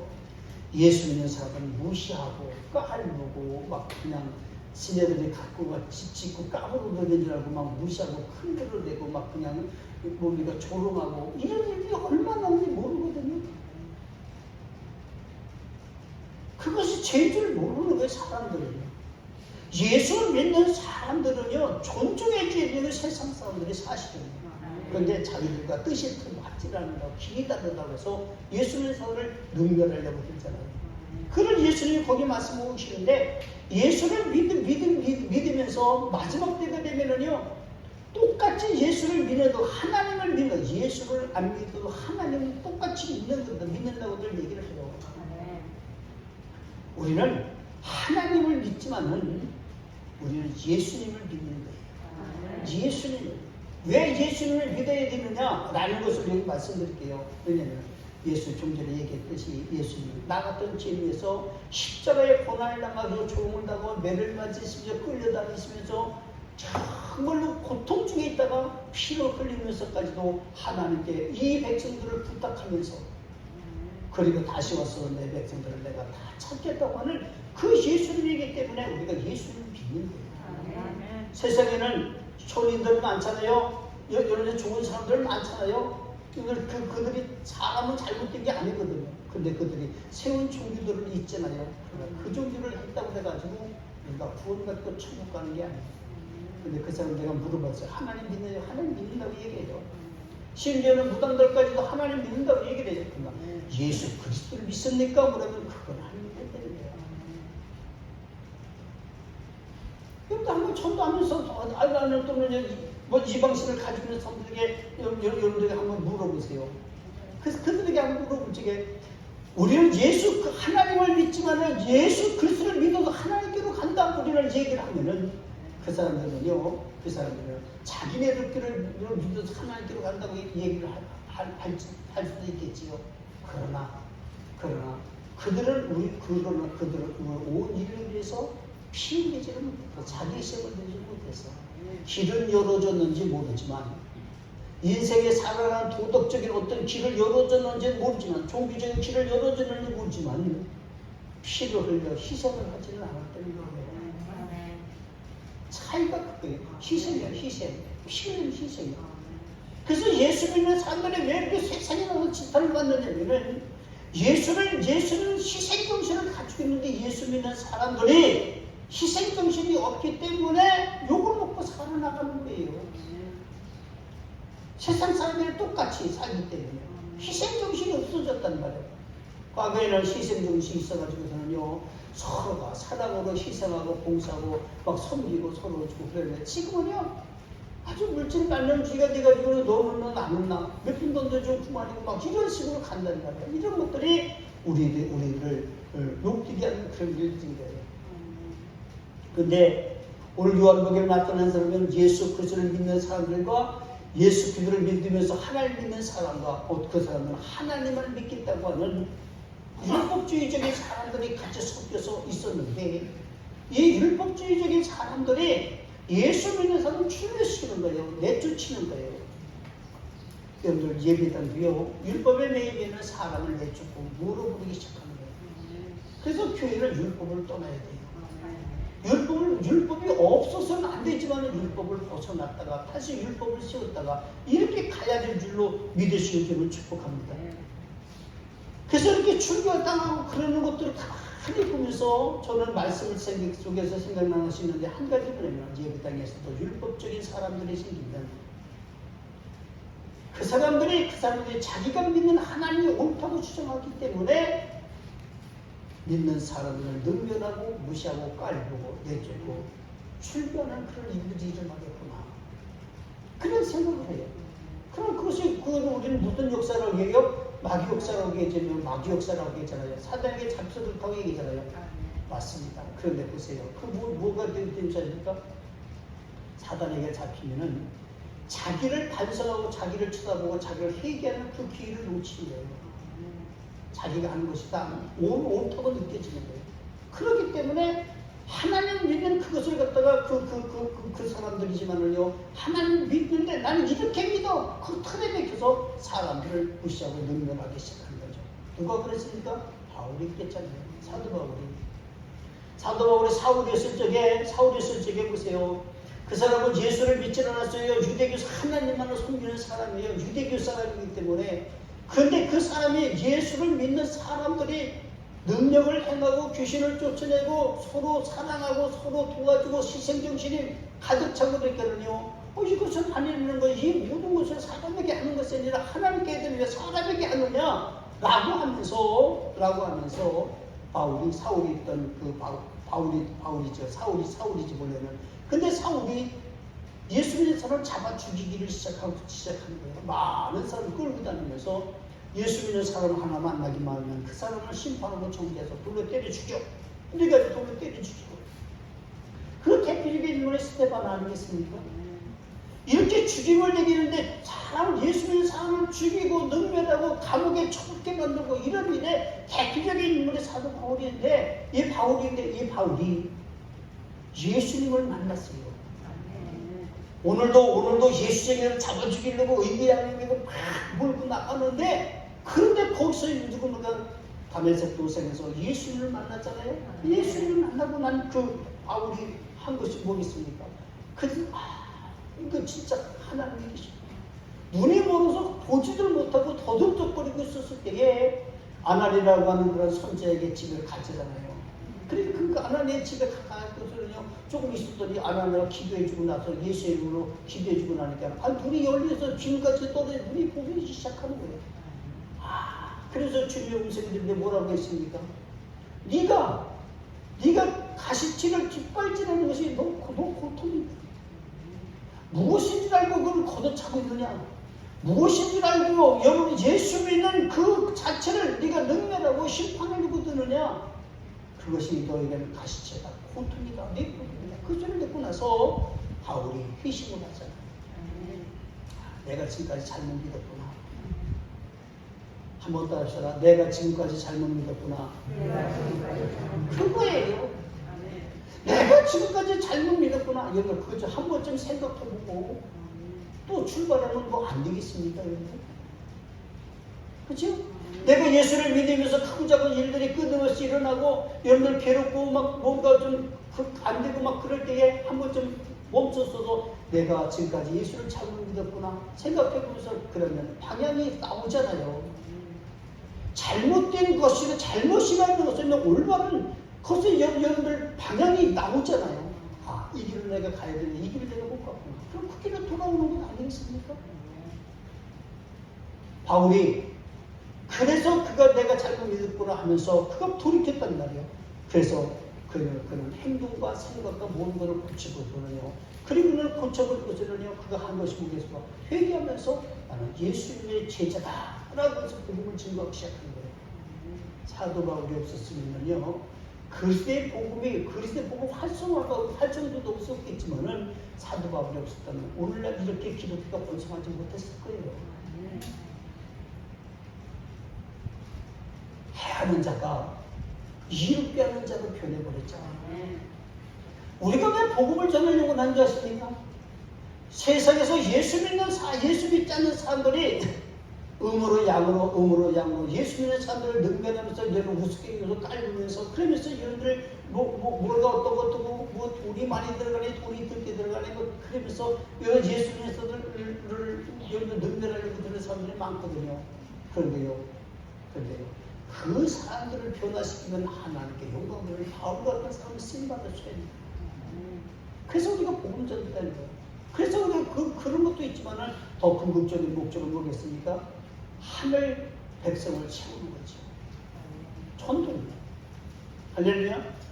예수 믿는 사람은 무시하고 깔보고 막 그냥 지네들이 갖고 막 짓고 까부러지는 줄 알고 막 무시하고 큰 소리를 내고 막 그냥 우리가 조롱하고 이런 일이 얼마나 많은지 모르거든요. 그것이 죄인 줄 모르는 거예요, 사람들은요. 예수를 믿는 사람들은요, 존중해 줘야 되는 세상 사람들이 사실은요. 그런데 자기들과 뜻이 맞지 않는다고 길이 다르다고 해서 예수 믿는 사람을 능멸하려고 했잖아요. 그런 예수님이 거기 말씀하고 계시는데, 예수를 믿으면서 마지막 때가 되면은요, 똑같이 예수를 믿어도 하나님을 믿는, 예수를 안 믿어도 하나님을 똑같이 믿는다고들 얘기를 해요. 우리는 하나님을 믿지만은 우리는 예수님을 믿는 거예요. 예수님을. 왜 예수님을 믿어야 되느냐라는 것을 여기 말씀드릴게요. 왜냐하면 예수 좀 전에 얘기했듯이 예수님 나 같은 죄인에서 십자가에 고난을 당하고 조롱을 당하고 매를 맞으시면서 끌려다니시면서 정말로 고통 중에 있다가 피를 흘리면서까지도 하나님께 이 백성들을 부탁하면서, 그리고 다시 와서 내 백성들을 내가 다 찾겠다고 하는 그 예수님이기 때문에 우리가 예수님을 믿는 거예요. 세상에는 초인들 많잖아요. 이런 좋은 사람들 많잖아요. 그들이 사람은 잘못된 게 아니거든요. 근데 그들이 세운 종교들을 있잖아요. 그 종교를 했다고 해가지고 우리가 구원받고 천국 가는 게 아니에요. 근데 그 사람 내가 물어봤어요. 하나님 믿느냐? 하나님 믿는다고 얘기해요. 심지어는 무당들까지도 하나님 믿는다고 얘기를 해요. 그러니까 예수 그리스도를 믿습니까? 그러면 그건 안 믿는다는 거예요. 그런데 한번 전도하면서 나는 또는 뭐 이방신을 가지고 있는 사람들에게 여러분들에게 한번 물어보세요. 그래서 그들에게 한번 물어볼 적에 우리는 예수 하나님을 믿지만은 예수 그리스도를 믿어도 하나님께로 간다 우리를 얘기를 하면은 그 사람들은 자기네들끼를 믿어서 하나님께로 간다고 얘기를 할 수도 있겠지요. 그러나 그들은 온 인류를 위해서 피 흘리지를 못해서 자기 생을 내지 못해서 길은 열어줬는지 모르지만, 인생에 살아가는 도덕적인 어떤 길을 열어줬는지 모르지만, 종교적인 길을 열어줬는지 모르지만 피를 흘려 희생을 하지는 않았다는 거예요. 차이가 그거예요. 희생이야, 희생. 피는 희생이야. 그래서 예수 믿는 사람들이 왜 이렇게 세상에 나서 지탄을 받느냐면은 예수는 희생정신을 가지고 있는데 예수 믿는 사람들이 희생정신이 없기 때문에 욕을 먹고 살아나가는 거예요. 세상 사람들이 똑같이 살기 때문에 희생정신이 없어졌단 말이에요. 과거에는 희생정신이 있어가지고서는요, 서로가 사랑으로 희생하고 봉사하고 막 섬기고 서로 주고 그러는데, 지금은요 아주 물질 말년주의가 돼가지고 너는 안 나, 몇 푼 던져주고 그만이고 막 이런 식으로 간단 말이에요. 이런 것들이 우리를 욕되게 하는 그런 일들이에요. 근데 오늘 요한복음에 나타난 사람은 예수 그리스도를 믿는 사람들과 예수 그리스도를 믿으면서 하나님 믿는 사람과 그 사람은 하나님을 믿겠다고 하는 율법주의적인 사람들이 같이 섞여서 있었는데, 이 율법주의적인 사람들이 예수 믿는 사람을 출애시키는 거예요. 내쫓는 거예요. 여러분들 예배당도요, 율법에 매이면 사람을 내쫓고 물어보기 시작하는 거예요. 그래서 교회는 율법을 떠나야 돼요. 율법이 없어서는 안 되지만 율법을 벗어났다가 다시 율법을 세웠다가 이렇게 가야 될 줄로 믿으시는 줄을 축복합니다. 그래서 이렇게 출교를 당하고 그러는 것들을 가만히 보면서 저는 말씀을 속에서 생각나는 것이 있는데, 한 가지 뭐냐면 예배 땅에서도 율법적인 사람들이 생기면 그 사람들이 자기가 믿는 하나님이 옳다고 주장하기 때문에 믿는 사람들을 능멸하고 무시하고 깔보고 내쫓고 출변하는 그런 일들이 일어나겠구나. 그런 생각을 해요. 그럼 우리는 무슨 역사라고 얘기해요? 마귀 역사라고 얘기하면 마귀 역사라고 얘기하잖아요. 사단에게 잡혀들다고 얘기하잖아요. 맞습니다. 그런데 보세요. 뭐가 되는 사실입니까? 사단에게 잡히면은 자기를 반성하고 자기를 쳐다보고 자기를 회개하는 그 기회를 놓치는 거예요. 자기가 하는 것이 다 옳다고 느껴지는 거예요. 그렇기 때문에 하나님 믿는 그것을 갖다가 그 사람들이지만은요, 하나님 믿는데 나는 이렇게 믿어! 그 틀에 맥혀서 사람들을 무시하고 능멸하기 시작하는 거죠. 누가 그랬습니까? 바울이 그랬잖아요. 사도 바울이 사울이었을 적에 보세요. 그 사람은 예수를 믿지 않았어요. 유대교 하나님만을 섬기는 사람이에요. 유대교 사람이기 때문에. 그런데 그 사람이 예수를 믿는 사람들이 능력을 행하고 귀신을 쫓아내고 서로 사랑하고 서로 도와주고 희생정신이 가득 차고 그러니까요. 이것은 아니라는 거예요. 이 모든 것을 사람에게 하는 것이 아니라 하나님께 해야 되는데 사람에게 하느냐? 라고 하면서 사울이 있던 사울이지 원래는. 근데 사울이 예수 믿는 사람을 잡아 죽이기를 시작한 거예요. 많은 사람을 끌고 다니면서 예수 믿는 사람 하나 만나기만 하면 그 사람을 심판하고 정죄해서 돌로 때려 죽여. 우리가 돌로 때려 죽이고. 그 대표적인 인물이 스데반 아니겠습니까? 이렇게 죽임을 내리는데 예수 믿는 사람을 죽이고 능멸하고 감옥에 처박게 만들고 이런 일에 대표적인 인물이 사도 바울인데 이 바울이 예수님을 만났어요. 오늘도 예수님을 잡아 죽이려고 의기양양하고 막 몰고 나가는데 그런데 거기서 누군가 다메섹 도성에서 예수님을 만났잖아요. 예수님을 만나고 난 그 바울이 한 것이 뭐겠습니까? 이거 진짜 하나님이시죠. 눈이 멀어서 보지들 못하고 더듬적거리고 있었을 때에 아나니라고 하는 그런 선지자에게 집을 갔잖아요. 그래서 그 아나니의 집에 가서는요, 조금 있었더니 아나니가 기도해주고 나서 예수의 이름으로 기도해주고 나니까 눈이 열려서 지금까지 떨어져 눈이 보이기 시작하는 거예요. 그래서 주님의 음성이 들는데 뭐라고 했습니까? 네가 가시치를 뒷발질하는 것이 너무 고통이다. 무엇인 줄 알고 그걸 걷어차고 있느냐? 무엇인 줄 알고 여러분 예수 믿는 그 자체를 네가 능멸하고 심판하려고 드느냐? 그것이 너에게는 가시체다, 고통이다, 내 고통이다. 그 소리를 듣고 나서 바울이 회심을 하잖아요. 내가 지금까지 잘못 믿었구나. 한 번 더 합시다. 내가 지금까지 잘못 믿었구나. 그거예요. 내가 지금까지 잘못 믿었구나. 여러분 그거 한 번쯤 생각해보고 또 출발하면 뭐 안 되겠습니까, 여러분? 그렇죠? 내가 예수를 믿으면서 크고 작은 일들이 끊임없이 일어나고 여러분들 괴롭고 막 뭔가 좀 안 되고 막 그럴 때에 한 번쯤 멈췄어도 내가 지금까지 예수를 잘못 믿었구나 생각해보면서 그러면 방향이 나오잖아요. 잘못된 것이나 잘못이라는 것은 올바른 그것은 여러분들 방향이 나오잖아요. 이 길을 내가 가야 되는데 이 길을 내가 못 갔구나. 그럼 그 길로 돌아오는 건 아니겠습니까? 바울이 그래서 그가 내가 잘못 믿었구나 하면서 그가 돌이켰단 말이에요. 그래서 그는 행동과 생각과 모든 것을 고치고서는요. 그리고는 고쳐버리고서는요. 그가 한 것이 뭐겠습니까? 회개하면서 나는 예수님의 제자다라고 해서 복음을 증거하기 시작한 거예요. 사도 바울이 없었으면요. 그리스도의 복음 활성화도 없었겠지만은 사도 바울이 없었다면 오늘날 이렇게 기독교가 번성하지 못했을 거예요. 해하는 자가 이롭게 하는 자로 변해버렸잖아요. 우리가 왜 복음을 전하려고 난 줄 아십니까? 세상에서 예수 믿지 않는 사람들이 음으로 양으로 예수 믿는 사람들을 능멸하면서 얘를 우습게 여기서 깔면서 그러면서 여러분들 뭐가 어떠고 뭐 돈이 많이 들어가니 돈이 적게 들어가니 뭐 그러면서 예수 믿는 사람들을 여러분들 능멸하려고 드는 사람들이 많거든요. 그런데요. 그 사람들을 변화시키면 하나님께 영광을 바울 같은 사람을 쓰임받으셔야 됩니다. 그래서 우리가 복음 전한다는 거예요. 그래서 그런 것도 있지만은 더 궁극적인 목적은 뭐겠습니까? 하늘 백성을 채우는 거죠. 전도입니다. 할렐루야.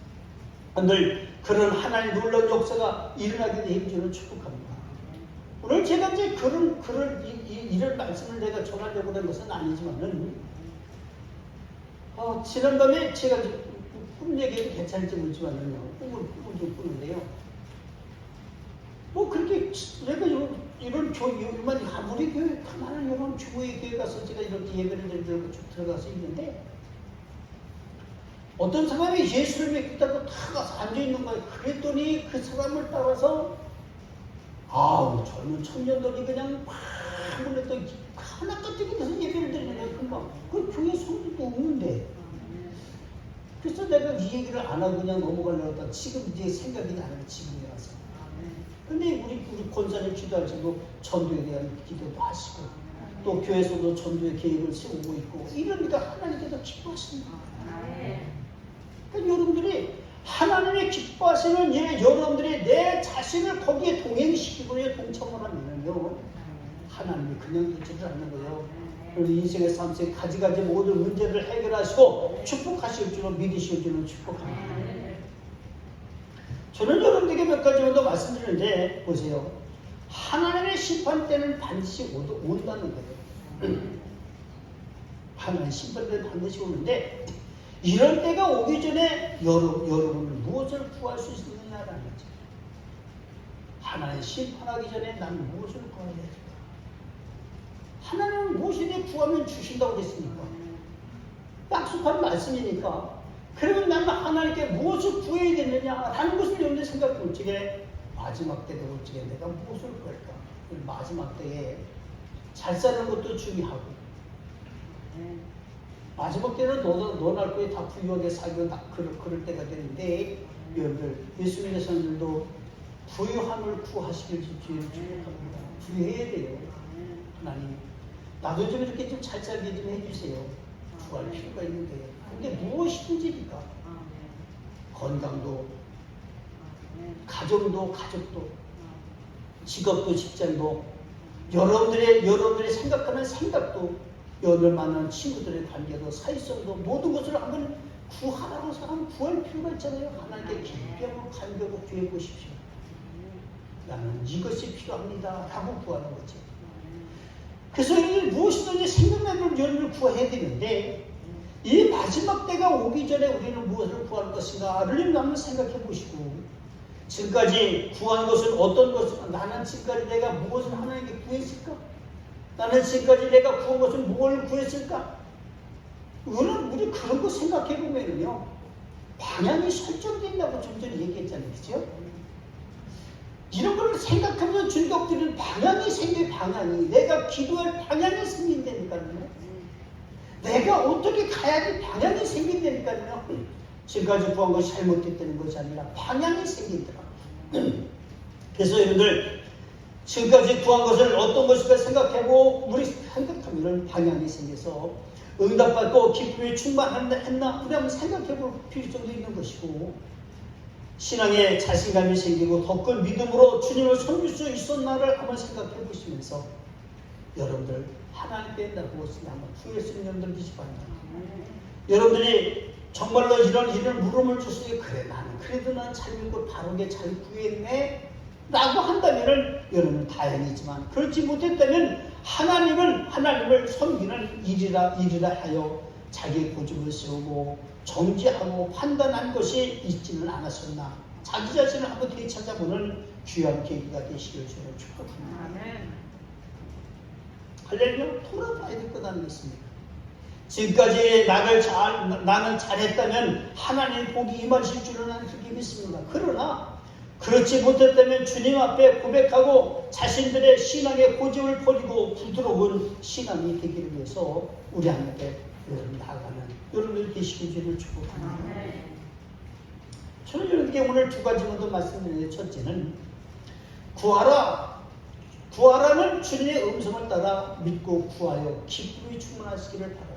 늘 그런 하나님 놀라운 역사가 일어나게 되는 줄을 축복합니다. 오늘 제가 이제 이런 말씀을 내가 전하려고 한 것은 아니지만은, 지난밤에 제가 꿈 얘기해도 괜찮을지 모르지만요, 꿈을 좀 꾸는데요. 뭐 그렇게 내가 이런 교회만 아무리 교회 가만한 이런 주보의 교회 가서 제가 이렇게 예배를 드리고 쭉 들어가서 있는데, 어떤 사람이 예수를 믿겠다고 다 가서 앉아있는 거예요. 그랬더니 그 사람을 따라서 젊은 청년들이 그냥 막 몰렸더니 하나같이 그래서 예배를 드리는 거예요. 금방 그 교회 성도도 없는데. 그래서 내가 이 얘기를 안 하고 그냥 넘어가려고 했다. 지금 이제 생각이 나는 지금에 와서. 근데 우리 권사님 기도할 때도 전도에 대한 기도도 하시고, 또 교회에서도 전도의 계획을 세우고 있고, 이러니까 하나님께서 기뻐하십니다. 그러니까 여러분들이 하나님의 기뻐하시는 일에 여러분들이 내 자신을 거기에 동행시키고요, 동참을 하면요, 하나님이 그냥 두지를 않는 거예요. 우리 인생의 삶 속에 가지가지 모든 문제를 해결하시고 축복하실 줄로 믿으실 줄로 축복합니다. 저는 여러분들에게 몇 가지만 더 말씀드리는데, 보세요. 하나님의 심판 때는 반드시 온다는 거예요. 하나님의 심판 때는 반드시 오는데, 이런 때가 오기 전에 여러분은 무엇을 구할 수 있느냐라는 거죠. 하나님 심판하기 전에 난 무엇을 구해야 될까? 하나님은 무엇을 구하면 주신다고 그랬으니까. 약속한 말씀이니까. 그러면 나는 하나님께 무엇을 구해야 되느냐라는 것을 여러분들 생각해 볼 적에, 마지막 때도 올 적에 내가 무엇을 구할까? 마지막 때에 잘 사는 것도 중요하고, 마지막 때는 너날 거에 다 부유하게 살고 그럴 때가 되는데, 여러분들 예수 믿는 사람들도 부유함을 구하시길 주를 축복합니다. 부유해야 돼요. 하나님, 나도 좀 이렇게 좀 잘 살게 좀 해주세요. 구할 필요가 있는데, 근데 무엇이든지니까, 건강도, 가정도, 직업도, 직장도, 여러분들이 생각하는 생각도, 여러 많은 친구들의 관계도, 사회성도, 모든 것을 한번 구하라고 사람 구할 필요가 있잖아요. 하나님께 깊이 한번 간격을 구해 보십시오. 나는 이것이 필요합니다 라고 구하는 거죠. 그래서 무엇이든지 생각나는 연을 구해야 되는데, 이 마지막 때가 오기 전에 우리는 무엇을 구할 것인가를 한번 생각해 보시고, 지금까지 구한 것은 어떤 것을, 나는 지금까지 내가 무엇을 하나님께 구했을까? 나는 지금까지 내가 구한 것은 뭘 구했을까? 우리 그런 거 생각해 보면요, 방향이 설정된다고 좀 전에 얘기했잖아요. 그죠? 이런 걸 생각하면서 즐겁들은 방향이 생겨요. 방향이. 내가 기도할 방향이 생긴다니까요. 내가 어떻게 가야지 방향이 생긴다니까요. 지금까지 구한 것이 잘못됐다는 것이 아니라 방향이 생기더라고요. 그래서 여러분들, 지금까지 구한 것을 어떤 것일까 생각하고, 우리 생각하면 방향이 생겨서 응답받고 기쁨이 충만했나? 우리 한번 생각해 볼 필요성도 있는 것이고, 신앙에 자신감이 생기고 더 큰 믿음으로 주님을 섬길 수 있었나를 한번 생각해 보시면서, 여러분들 하나님께 무엇을 한번 구할 수 있는 여러분들 되시 바랍니다. 여러분들이 정말로 이런 물음을 줬으니, 그래 나는 그래도 난 잘 믿고 바르게 잘 구했네 라고 한다면 여러분 다행이지만, 그렇지 못했다면 하나님을 섬기는 일이라 하여 자기의 고집을 세우고 정지하고 판단한 것이 있지는 않았었나, 자기 자신을 한번 되찾아보는 귀한 계기가 되시길 저는 축복합니다. 할렐루야. 돌아봐야 될 거라는 것입니다. 지금까지 나는 잘했다면 하나님 복이 임하실 줄은 나는 그렇게 믿습니다. 그러나 그렇지 못했다면 주님 앞에 고백하고 자신들의 신앙의 고집을 버리고 부드러운 신앙이 되기를 위해서 우리 하나님께 나아가는 여러분들 계시길 주를 축복합니다. 저는 여러분께 오늘 두 가지만 더 말씀드리는데, 첫째는 구하라는 주님의 음성을 따라 믿고 구하여 기쁨이 충만하시기를 바랍니다.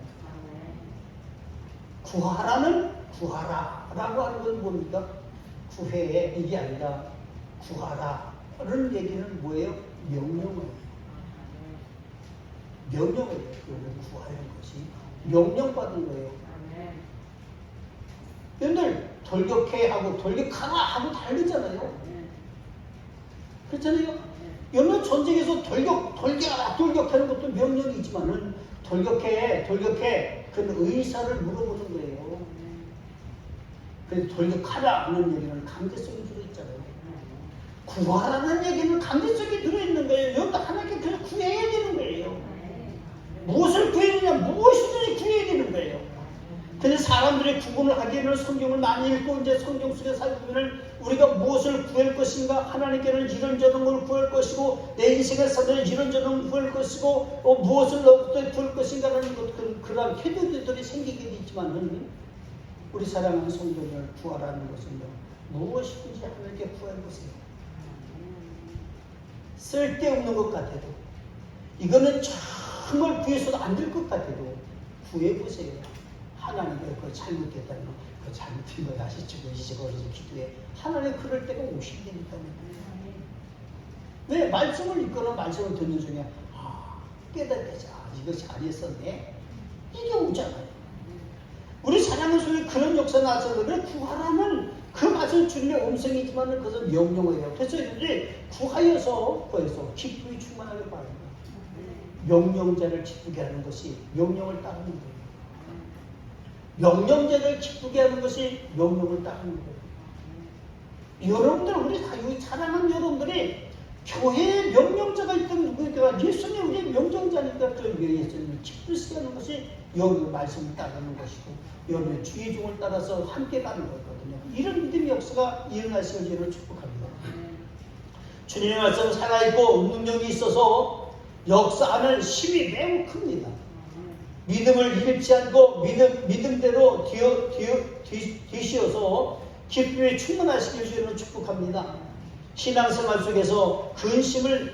구하라라고 하는 건 뭡니까? 구해, 이게 아니라 구하라. 그런 얘기는 뭐예요? 명령어예요. 명령어예요. 구하는 것이 명령받은 거예요. 여러분들 돌격해 하고 돌격하라 하고 다르잖아요. 그렇잖아요. 여러분 전쟁에서 돌격하는 것도 명령이지만은 돌격해 그 의사를 물어보는 거예요. 그래서 돌격하라 하는 얘기는 강제성이 들어있잖아요. 구하라는 얘기는 강제성이 들어있는 거예요. 여러분 하나님께 그냥 구해야 되는 거예요. 무엇을 구해야 되냐? 무엇이든지 구해야 되는 거예요. 근데 사람들이 구분을 하기에는 성경을 많이 읽고 이제 성경 속에 살펴보면 우리가 무엇을 구할 것인가, 하나님께는 이런저런 걸 구할 것이고 내 인생을 살면 이런저런 구할 것이고 무엇을 어떻게 구할 것인가라는 그런 태도들이 생기게 되지만은 우리 사랑하는 성도를 구하라는 것은요, 무엇이든지 하나님께 구해보세요. 쓸데없는 것 같아도, 이거는 정말 구해서도 안 될 것 같아도 구해보세요. 하나님께 그거 잘못했다는 거, 그거 잘못된 거 다시 주고 잊어버리지 기도해. 하나님 그럴 때가 오신다니까요. 왜? 말씀을 읽거나 말씀을 듣는 중에 깨닫지, 이것이 아니었었네, 이게 오잖아요. 우리 사랑하는 소리 그런 역사 나서 그래. 구하라는 그 말씀 주님의 음성이지만 그것은 명령어예요. 그래서 이제 구하여서 기쁨이 충만하게 바랍니다. 명령자를 기쁘게 하는 것이 명령을 따르는 거예요. 명령자를 기쁘게 하는 것이 명령을 따르는 거예요. 여러분들, 우리 사랑하는 여러분들이 교회에 명령자가 있던 누구니까 예수님 우리의 명령자니까 그 예수님을 기쁘시게 하는 것이 여러분의 말씀을 따르는 것이고 여러분의 주의 종을 따라서 함께 가는 거거든요. 이런 믿음의 역사가 일어나시길 저는 축복합니다. 주님의 말씀 살아있고 능력이 있어서 역사하는 힘이 매우 큽니다. 믿음을 잃지 않고 믿음대로 되시어서 기쁨에 충만하시길 저는 축복합니다. 신앙생활 속에서 근심은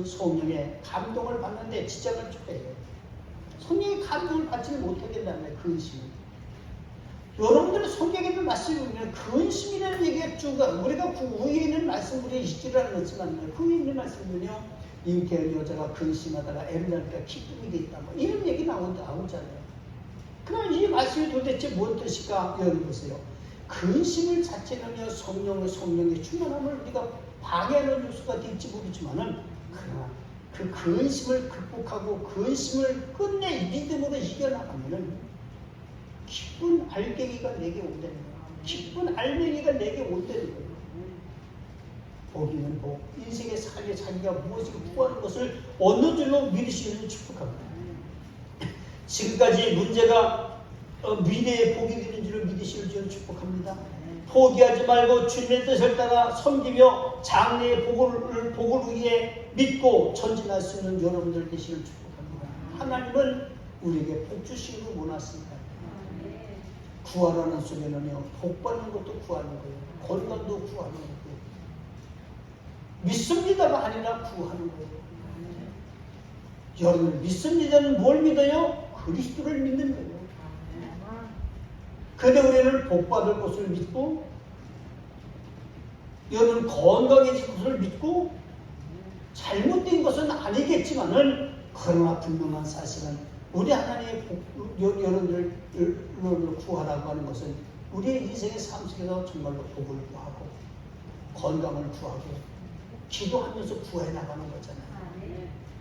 성령의 감동을 받는데 지장을 줘요. 성령의 감동을 받지 못하게 된다면 근심은. 여러분들은 성경에 있는 말씀을 보면 근심이라는 얘기가 쭉 우리가 그 위에 있는 말씀 우리가 잊지라는 거지만 그 위에 있는 말씀은요, 잉태한 여자가 근심하다가 애를 낳으니까 기쁨이 됐다, 뭐 이런 얘기 나오잖아요. 그럼 이 말씀이 도대체 뭔 뜻일까? 여러분 보세요. 근심을 자체는요, 성령의 충만함을 우리가 방해하는 요소가 될지 모르지만은, 그러나 그 근심을 극복하고 근심을 끝내 믿음으로 이겨나가면은 기쁜 알갱이가 내게 온다는 거예요. 기쁜 알맹이가 내게 온다는 거예요. 복이면 복, 인생의 삶에 자기가 무엇을 구하는 것을 얻는 줄로 믿으시는 축복합니다. 지금까지 문제가 미래의 복이 되는 줄을 믿으시는 줄을 축복합니다. 포기하지 말고 주님의 뜻을 따라 섬기며 장래의 복을 위해 믿고 전진할 수 있는 여러분들 되시는 축복합니다. 하나님은 우리에게 복 주시는 걸 원하십니다. 구하라는 속에는요, 복 받는 것도 구하는 거예요. 건강도 구하는 거예요. 믿습니다가 아니라 구하는 거예요. 여러분, 믿습니다는 뭘 믿어요? 그리스도를 믿는 거예요. 근데 우리는 복 받을 것을 믿고, 여러분 건강해질 것을 믿고, 잘못된 것은 아니겠지만은, 그러나 분명한 사실은 우리 하나님의 여러분들 구하라고 하는 것은 우리의 인생의 삶 속에서 정말로 복을 구하고 건강을 구하고 기도하면서 구해 나가는 거잖아요.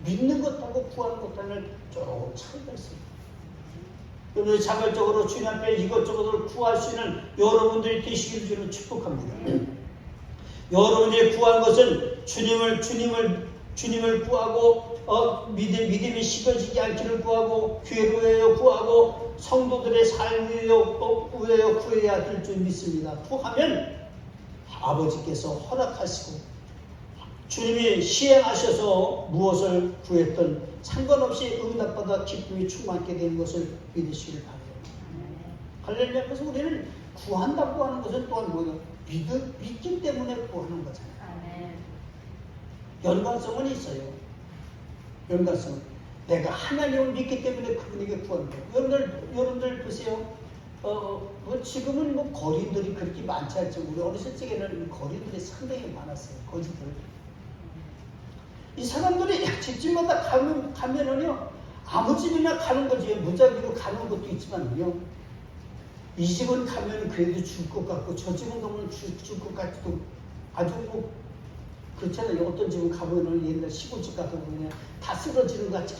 믿는 것하고 구하는 것과는 조금 차이가 있습니다. 여러분들 자발적으로 주님 앞에 이것저것을 구할 수 있는 여러분들이 되시길 저는 축복합니다. 여러분들이 구한 것은 주님을 구하고 믿음이 식어지지 않기를 구하고 교회를 위하여 구하고 성도들의 삶을 위하여 구해야 될 줄 믿습니다. 구하면 아버지께서 허락하시고 주님이 시행하셔서 무엇을 구했던 상관없이 응답받아 기쁨이 충만하게 되는 것을 믿으시길 바랍니다. 할렐루야. 그래서 우리는 구한다고 하는 것은 또한 뭐예요? 믿기 때문에 구하는 거잖아요. 연관성은 있어요. 연관성은. 내가 하나님을 믿기 때문에 그분에게 구하는 거예요. 여러분들 보세요. 뭐 지금은 뭐 거리들이 그렇게 많지 않죠. 우리 어렸을 적에는 거리들이 상당히 많았어요. 거지들. 이 사람들이 집집마다 가면은요, 아무 집이나 가는 거지. 무작위로 가는 것도 있지만요. 이 집은 가면 그래도 줄 것 같고, 저 집은 가면 줄 것 같기도, 아주 뭐, 그렇잖아요. 어떤 집은 가보면 옛날 시골집 같은 거 그냥 다 쓰러지는 것 같이,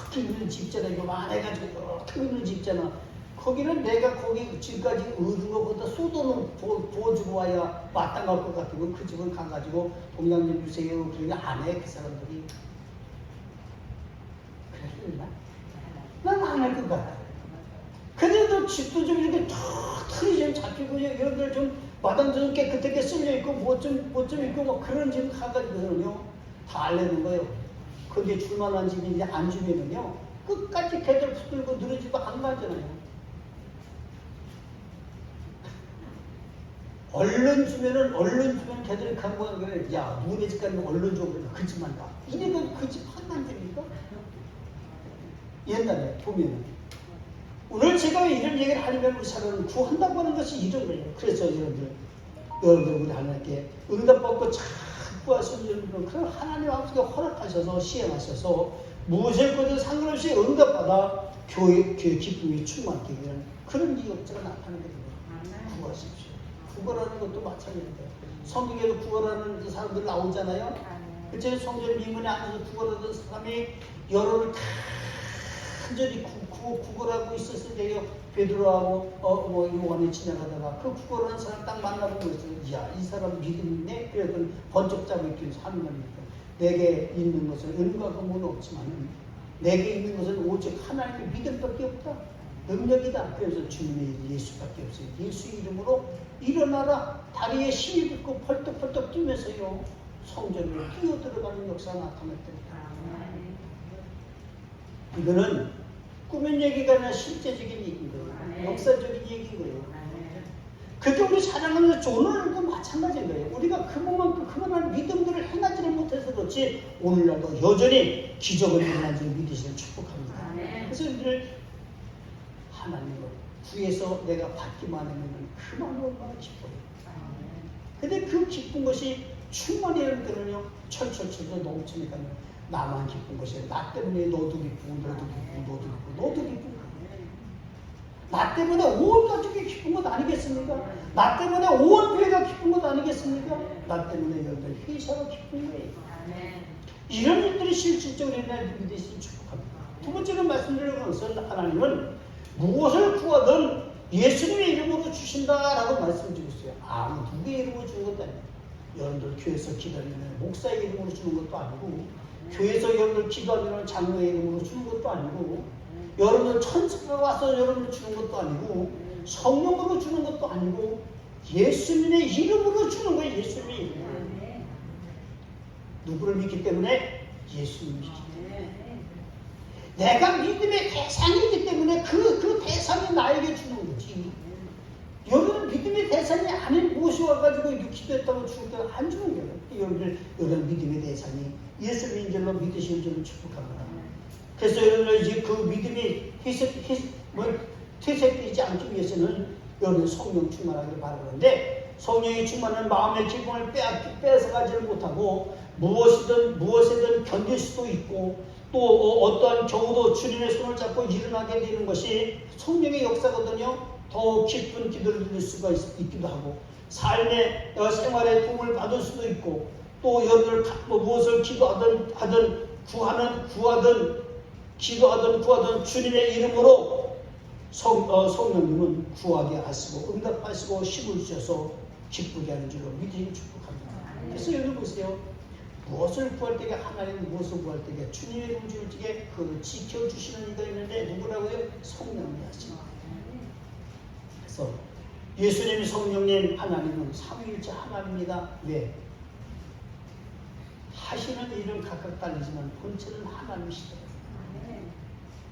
이렇게 있는 집 있잖아요. 이거 많아가지고, 이렇게 있는 집 있잖아. 거기는 내가 거기 지금까지 얻은 것보다 쏟아놓은 부어주고 와야 마땅할 것 같으면 그 집을 가가지고 동양 좀 주세요. 그러면 안 해, 그 사람들이. 그랬나? 난 안 할 것 같아. 그래도 집도 좀 이렇게 털이 좀 잡히고 이런 데 좀 마당도 좀 깨끗하게 쓸려있고 뭐 좀 있고 뭐 그런 집 가가지고는요 다 알려는 거예요. 근데 줄만한 집이 이제 안 주면은요 끝까지 걔들 붙들고 누르지도 안 가잖아요. 얼른 주면 걔들이 간거는 그래. 야, 누구네 집 가면 얼른 줘. 그래. 그 집만 가. 이래도 그 집 판단 됩니까? 옛날에 보면은. 오늘 제가 이런 얘기를 하려면 우리 사람은 구한다고 하는 것이 이런 거예요. 그래서 여러분들 우리 하나님께 응답받고 잘 구하시는 여러분들, 그럼 하나님 아버지가 허락하셔서 시행하셔서 무엇을 거든 상관없이 응답받아 교회 기쁨이 충만하게 되는 그런 기업자가 나타나게 됩니다. 구하십시오. 구걸하는 것도 마찬가지인데 성경에도 구걸하는 사람들 나오잖아요. 그때 성전 민문에 앉아서 구걸하던 사람이 여론을 간절히 구걸하고 있었을 때요. 베드로하고 요한이 지나가다가 그 구걸하는 사람 딱 만나보고 그랬어요. 이야, 이 사람 믿음 있네? 그래서 번쩍 잡고 있길래 하느님이니까 내게 있는 것은 은과 금은 없지만 내게 있는 것은 오직 하나님의 믿음밖에 없다. 능력이다. 그래서 주님의 예수밖에 없어요. 예수 이름으로 일어나라. 다리에 힘이 붙고 펄떡펄떡 뛰면서요. 성전으로 뛰어들어가는 역사가 나타났더라. 이거는 꾸민 얘기가 아니라 실제적인 얘기인 거예요. 역사적인 얘기인 거예요. 그게 우리 사랑하는 오늘도 마찬가지인 거예요. 우리가 그만한 믿음들을 행하지를 못해서 그렇지 오늘날도 여전히 기적을 일어나지를 믿으시는 축복합니다. 그래서 우리를 하나님을 구해서 내가 받기만 하면 그만 얼마나 기뻐요. 근데 그 기쁜 것이 충만히 여러분들은요 철철철 넘치니까요. 나만 기쁜 것이 아니라 나 때문에 너도 기쁘고 너도 기쁜 거예요. 나 때문에 온 가족이 기쁜 것 아니겠습니까? 나 때문에 온 교회가 기쁜 것 아니겠습니까? 나 때문에 여러분들 회사가 기쁜 거예요. 이런 일들이 실질적으로 일어나는 믿으시면 축복합니다. 두 번째로 말씀드리는 것은 하나님은 무엇을 구하든 예수님의 이름으로 주신다라고 말씀드리고 있어요. 아무 누구의 이름으로 주는 것도 아니에요. 여러분들 교회에서 기도하면 목사의 이름으로 주는 것도 아니고 교회에서 여러분들 기도하면 장로의 이름으로 주는 것도 아니고 여러분들 천사가 와서 여러분들 주는 것도 아니고 성령으로 주는 것도 아니고 예수님의 이름으로 주는 거예요. 예수님의 이름으로. 누구를 믿기 때문에? 예수님을 믿기 때문에. 내가 믿음의 대상이기 때문에 그 대상이 나에게 주는 거지. 여러분 믿음의 대상이 아닌 무엇이 와가지고 이렇게 기도했다고 죽을 때는 안 주는 거예요. 여러분 믿음의 대상이 예수님인 줄로 믿으시는 줄을 축복합니다. 그래서 여러분들 이제 그 믿음이 퇴색되지 않기 위해서는 여러분 성령 충만하기를 바라는데 성령이 충만한 마음의 기쁨을 빼앗아가지를 못하고 무엇이든 견딜 수도 있고 또 어떠한 경우도 주님의 손을 잡고 일어나게 되는 것이 성령의 역사거든요. 더 깊은 기도를 드릴 수가 있기도 하고 삶의 생활에 도움을 받을 수도 있고 또 여러분들 무엇을 기도하든 구하든 주님의 이름으로 성령님은 구하게 하시고 응답하시고 힘을 주셔서 기쁘게 하는 줄로 믿으시면 축복합니다. 그래서 여러분 보세요. 무엇을 구할 때에 하나님 무엇을 구할 때에 주님의 이름 주실 때에 그걸 지켜주시는 이가 있는데 누구라고요? 성령이 하십니다. 그래서 예수님, 성령님, 하나님은 삼위일체 하나님입니다. 왜? 하시는 일은 각각 다르지만 본체는 하나님이시더라고요.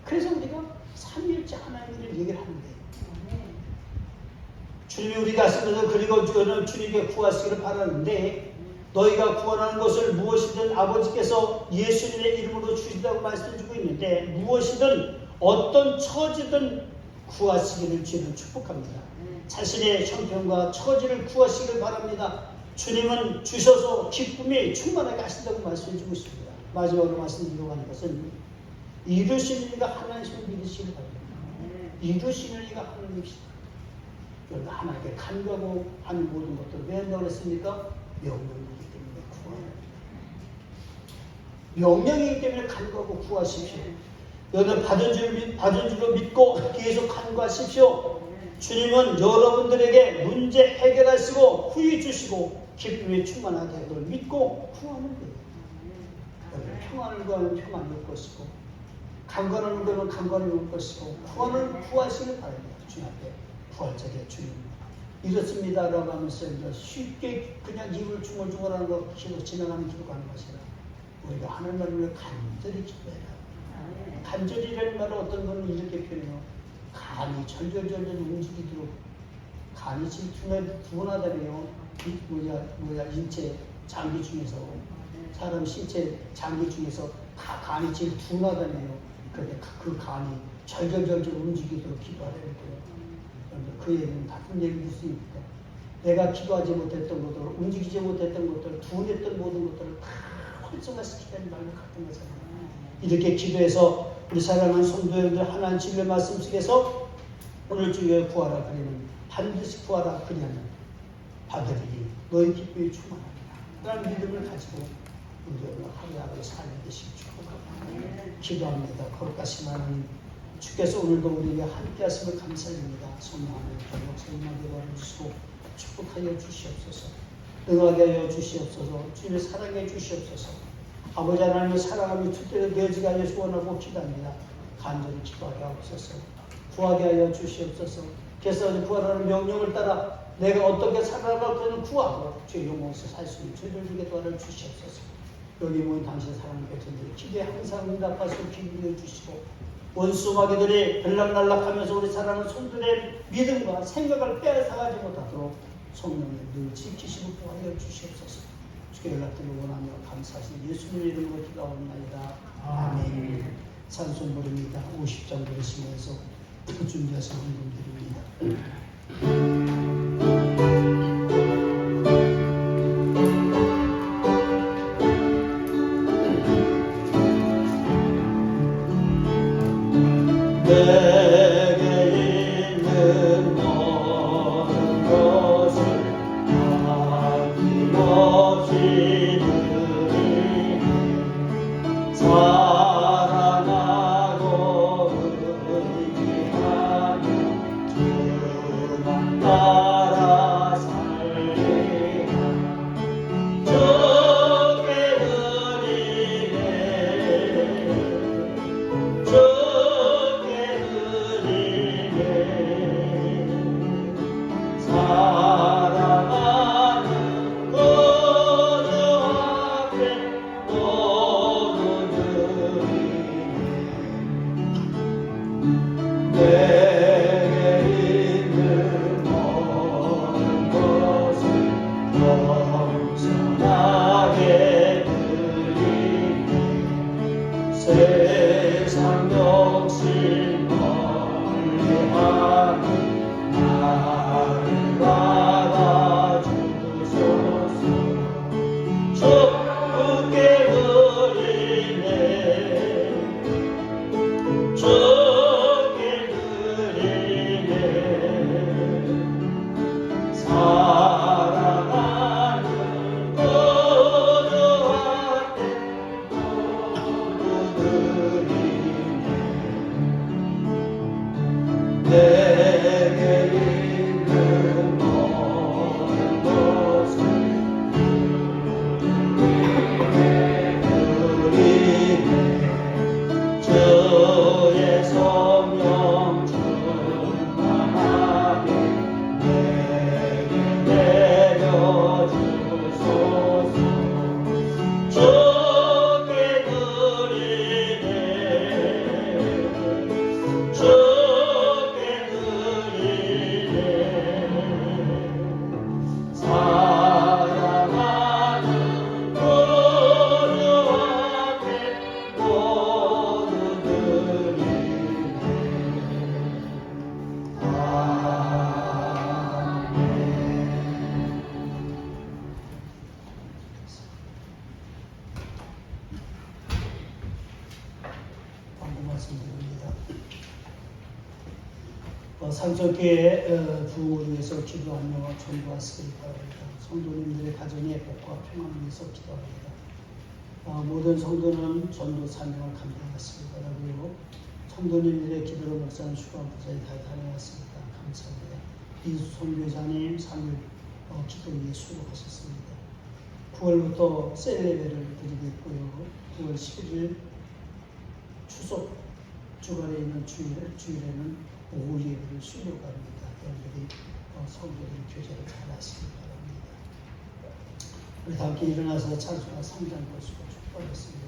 그래서 우리가 삼위일체 하나님을 얘기를 하는데 주님이 우리 가슴에서 그리고 주님께 구하시기를 바라는데 너희가 구원하는 것을 무엇이든 아버지께서 예수님의 이름으로 주신다고 말씀해주고 있는데 무엇이든 어떤 처지든 구하시기를 주는 축복합니다. 자신의 형편과 처지를 구하시기를 바랍니다. 주님은 주셔서 기쁨이 충만하게 하신다고 말씀해 주고 있습니다. 마지막으로 말씀드리려고 하는 것은 이루시는 이가 하나님을 믿으시기를 바랍니다. 이루시는 이가 하나님이시다. 그러니까 하나님께 간구하고 하는 모든 것들 왜 한다고 했습니까? 명령이기 때문에 구하라. 명령이기 때문에 간구하고 구하십시오. 여러분 받은 줄로 믿고 계속 간구하십시오. 주님은 여러분들에게 문제 해결하시고 후회 주시고 기쁨이 충만하게 하도록 믿고 구하는 거예요. 평안을 구하면 평안이 올 것이고 강건하는 거는 강건이 올 것이고 구원을 구하시는 바랍니다. 주님 앞에 구할 적에 주님 이렇습니다 라고 하면서 쉽게 그냥 입을 중얼중얼하는 거 지나가는 기도가 하는 것이라 우리가 하나님을 간절히 기도해라. 간절히라는 말은 어떤 분은 이렇게 표현해요. 간이 절절절절 움직이도록 간이 지금 둔하다며요. 인체 장기 중에서 사람 신체 장기 중에서 다 간이 제일 둔하다며요. 그런데 그 간이 절절절절 움직이도록 기도하라는 거예요. 그 얘기는 다른 얘기일 수 있다. 내가 기도하지 못했던 것들, 움직이지 못했던 것들, 둔했던 모든 것들을 다 활성화시키는 말로 같은 거잖아요. 이렇게 기도해서 우리 사랑하는 성도님들 하나님 주님의 말씀 속에서 오늘 주여 구하라 그러면 반드시 구하라 그러면 받으리니 너희 기쁨이 충만하리라. 그런 믿음을 가지고 우리 오늘 하루하루 살게 되시기 축복합니다. 기도합니다. 거룩하신 하나님 주께서 오늘도 우리에게 함께 하심을 감사드립니다. 성령하나님 목사님에게 도와주시고 축복하여 주시옵소서. 응하게 하여 주시옵소서. 주님의 사랑해 주시옵소서. 아버지 하나님의 사랑하며 투대로 되어지게 하여 소원하고 기도합니다. 간절히 기도하게 하옵소서. 구하게 하여 주시옵소서. 그래서 구하라는 명령을 따라 내가 어떻게 살아갈 것을 구하고 주의 영광에서 살 수 있는 죄를 주게 도와를 주시옵소서. 여기 모인 당신의 사랑하는 백성들이 기도에 항상 응답하시고 기도해 주시고 원수 마귀들이 들락날락하면서 우리 사랑하는 손들의 믿음과 생각을 빼앗아가지 못하도록 성령을 늘 지키시고 보호하여 주시옵소서. 주께 연락드리고 원하며 감사하신 예수님의 이름으로 기도하옵나이다. 아멘. 찬송 부릅니다. 50장 부르시면서 준비하신 분들입니다. 내게 있는 모든 것을 아낌없이 드리니 사랑하고 의지하며 주만 따라 살리라. 주께 드리네 사랑하는 구주 앞에 모두 드리네. 내게 있는 모든 것을 겸손하게 드리네. 세상 욕심 멀리하는 나를 받아주소서. 주께 드리네 주께 드리네. 사랑하는 구주 앞에 모두 드리네. 내게 있는 모든 것을 드리네. 주의 성령 충만하게 내게 내려주소서. 주께 드리네 주께 상적교회 부흥을 위해서 기도하며 전도하시길 바랍니다. 성도님들의 가정의 복과 평안을 위해서 기도합니다. 모든 성도는 전도 사명을 감당하시길 바라고요. 성도님들의 기도로 목사는 슈가 부자에 다 다녀왔습니다. 감사합니다. 이수송 교사님 3일 기도에 수고하셨습니다. 9월부터 셀레베를 드리고 있고요. 9월 11일 추석 주간에 있는 주일에는 오후 예배를 수료가 합니다. 여러분들이 성도들이 교제를 잘 하시기 바랍니다. 우리 다 함께 일어나서 찬송과 성장 보시고 축복하겠습니다.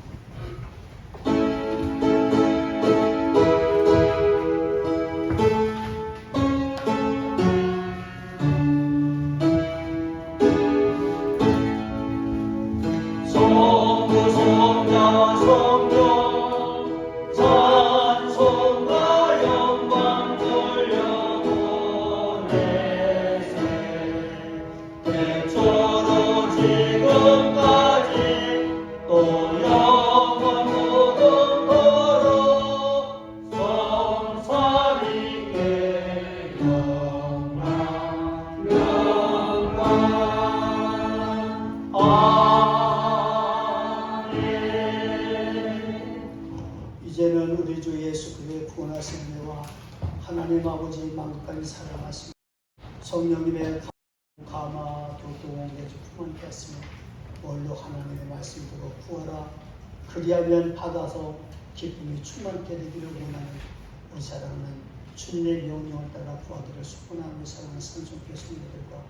이제는 우리 주 예수 그리스도의 구원하신 은혜와 하나님 아버지 만국까지 사랑하시고 성령님의 감화 교통에 충만케 하시며 원로 하나님의 말씀 듣고 구하라 그리하면 받아서 기쁨이 충만케 되기를 원하는 우리 사랑하는 주님의 명령을 따라 구하기를 축원하는 우리 사랑하는 산성교회 성도들과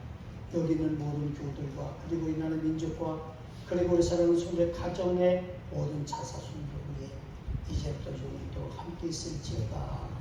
여기 있는 모든 교우들과 그리고 이 나라 민족과 그리고 우리 사랑하는 성도의 가정의 모든 자사손들 위해 이제부터 영원토록 함께 있을지어다.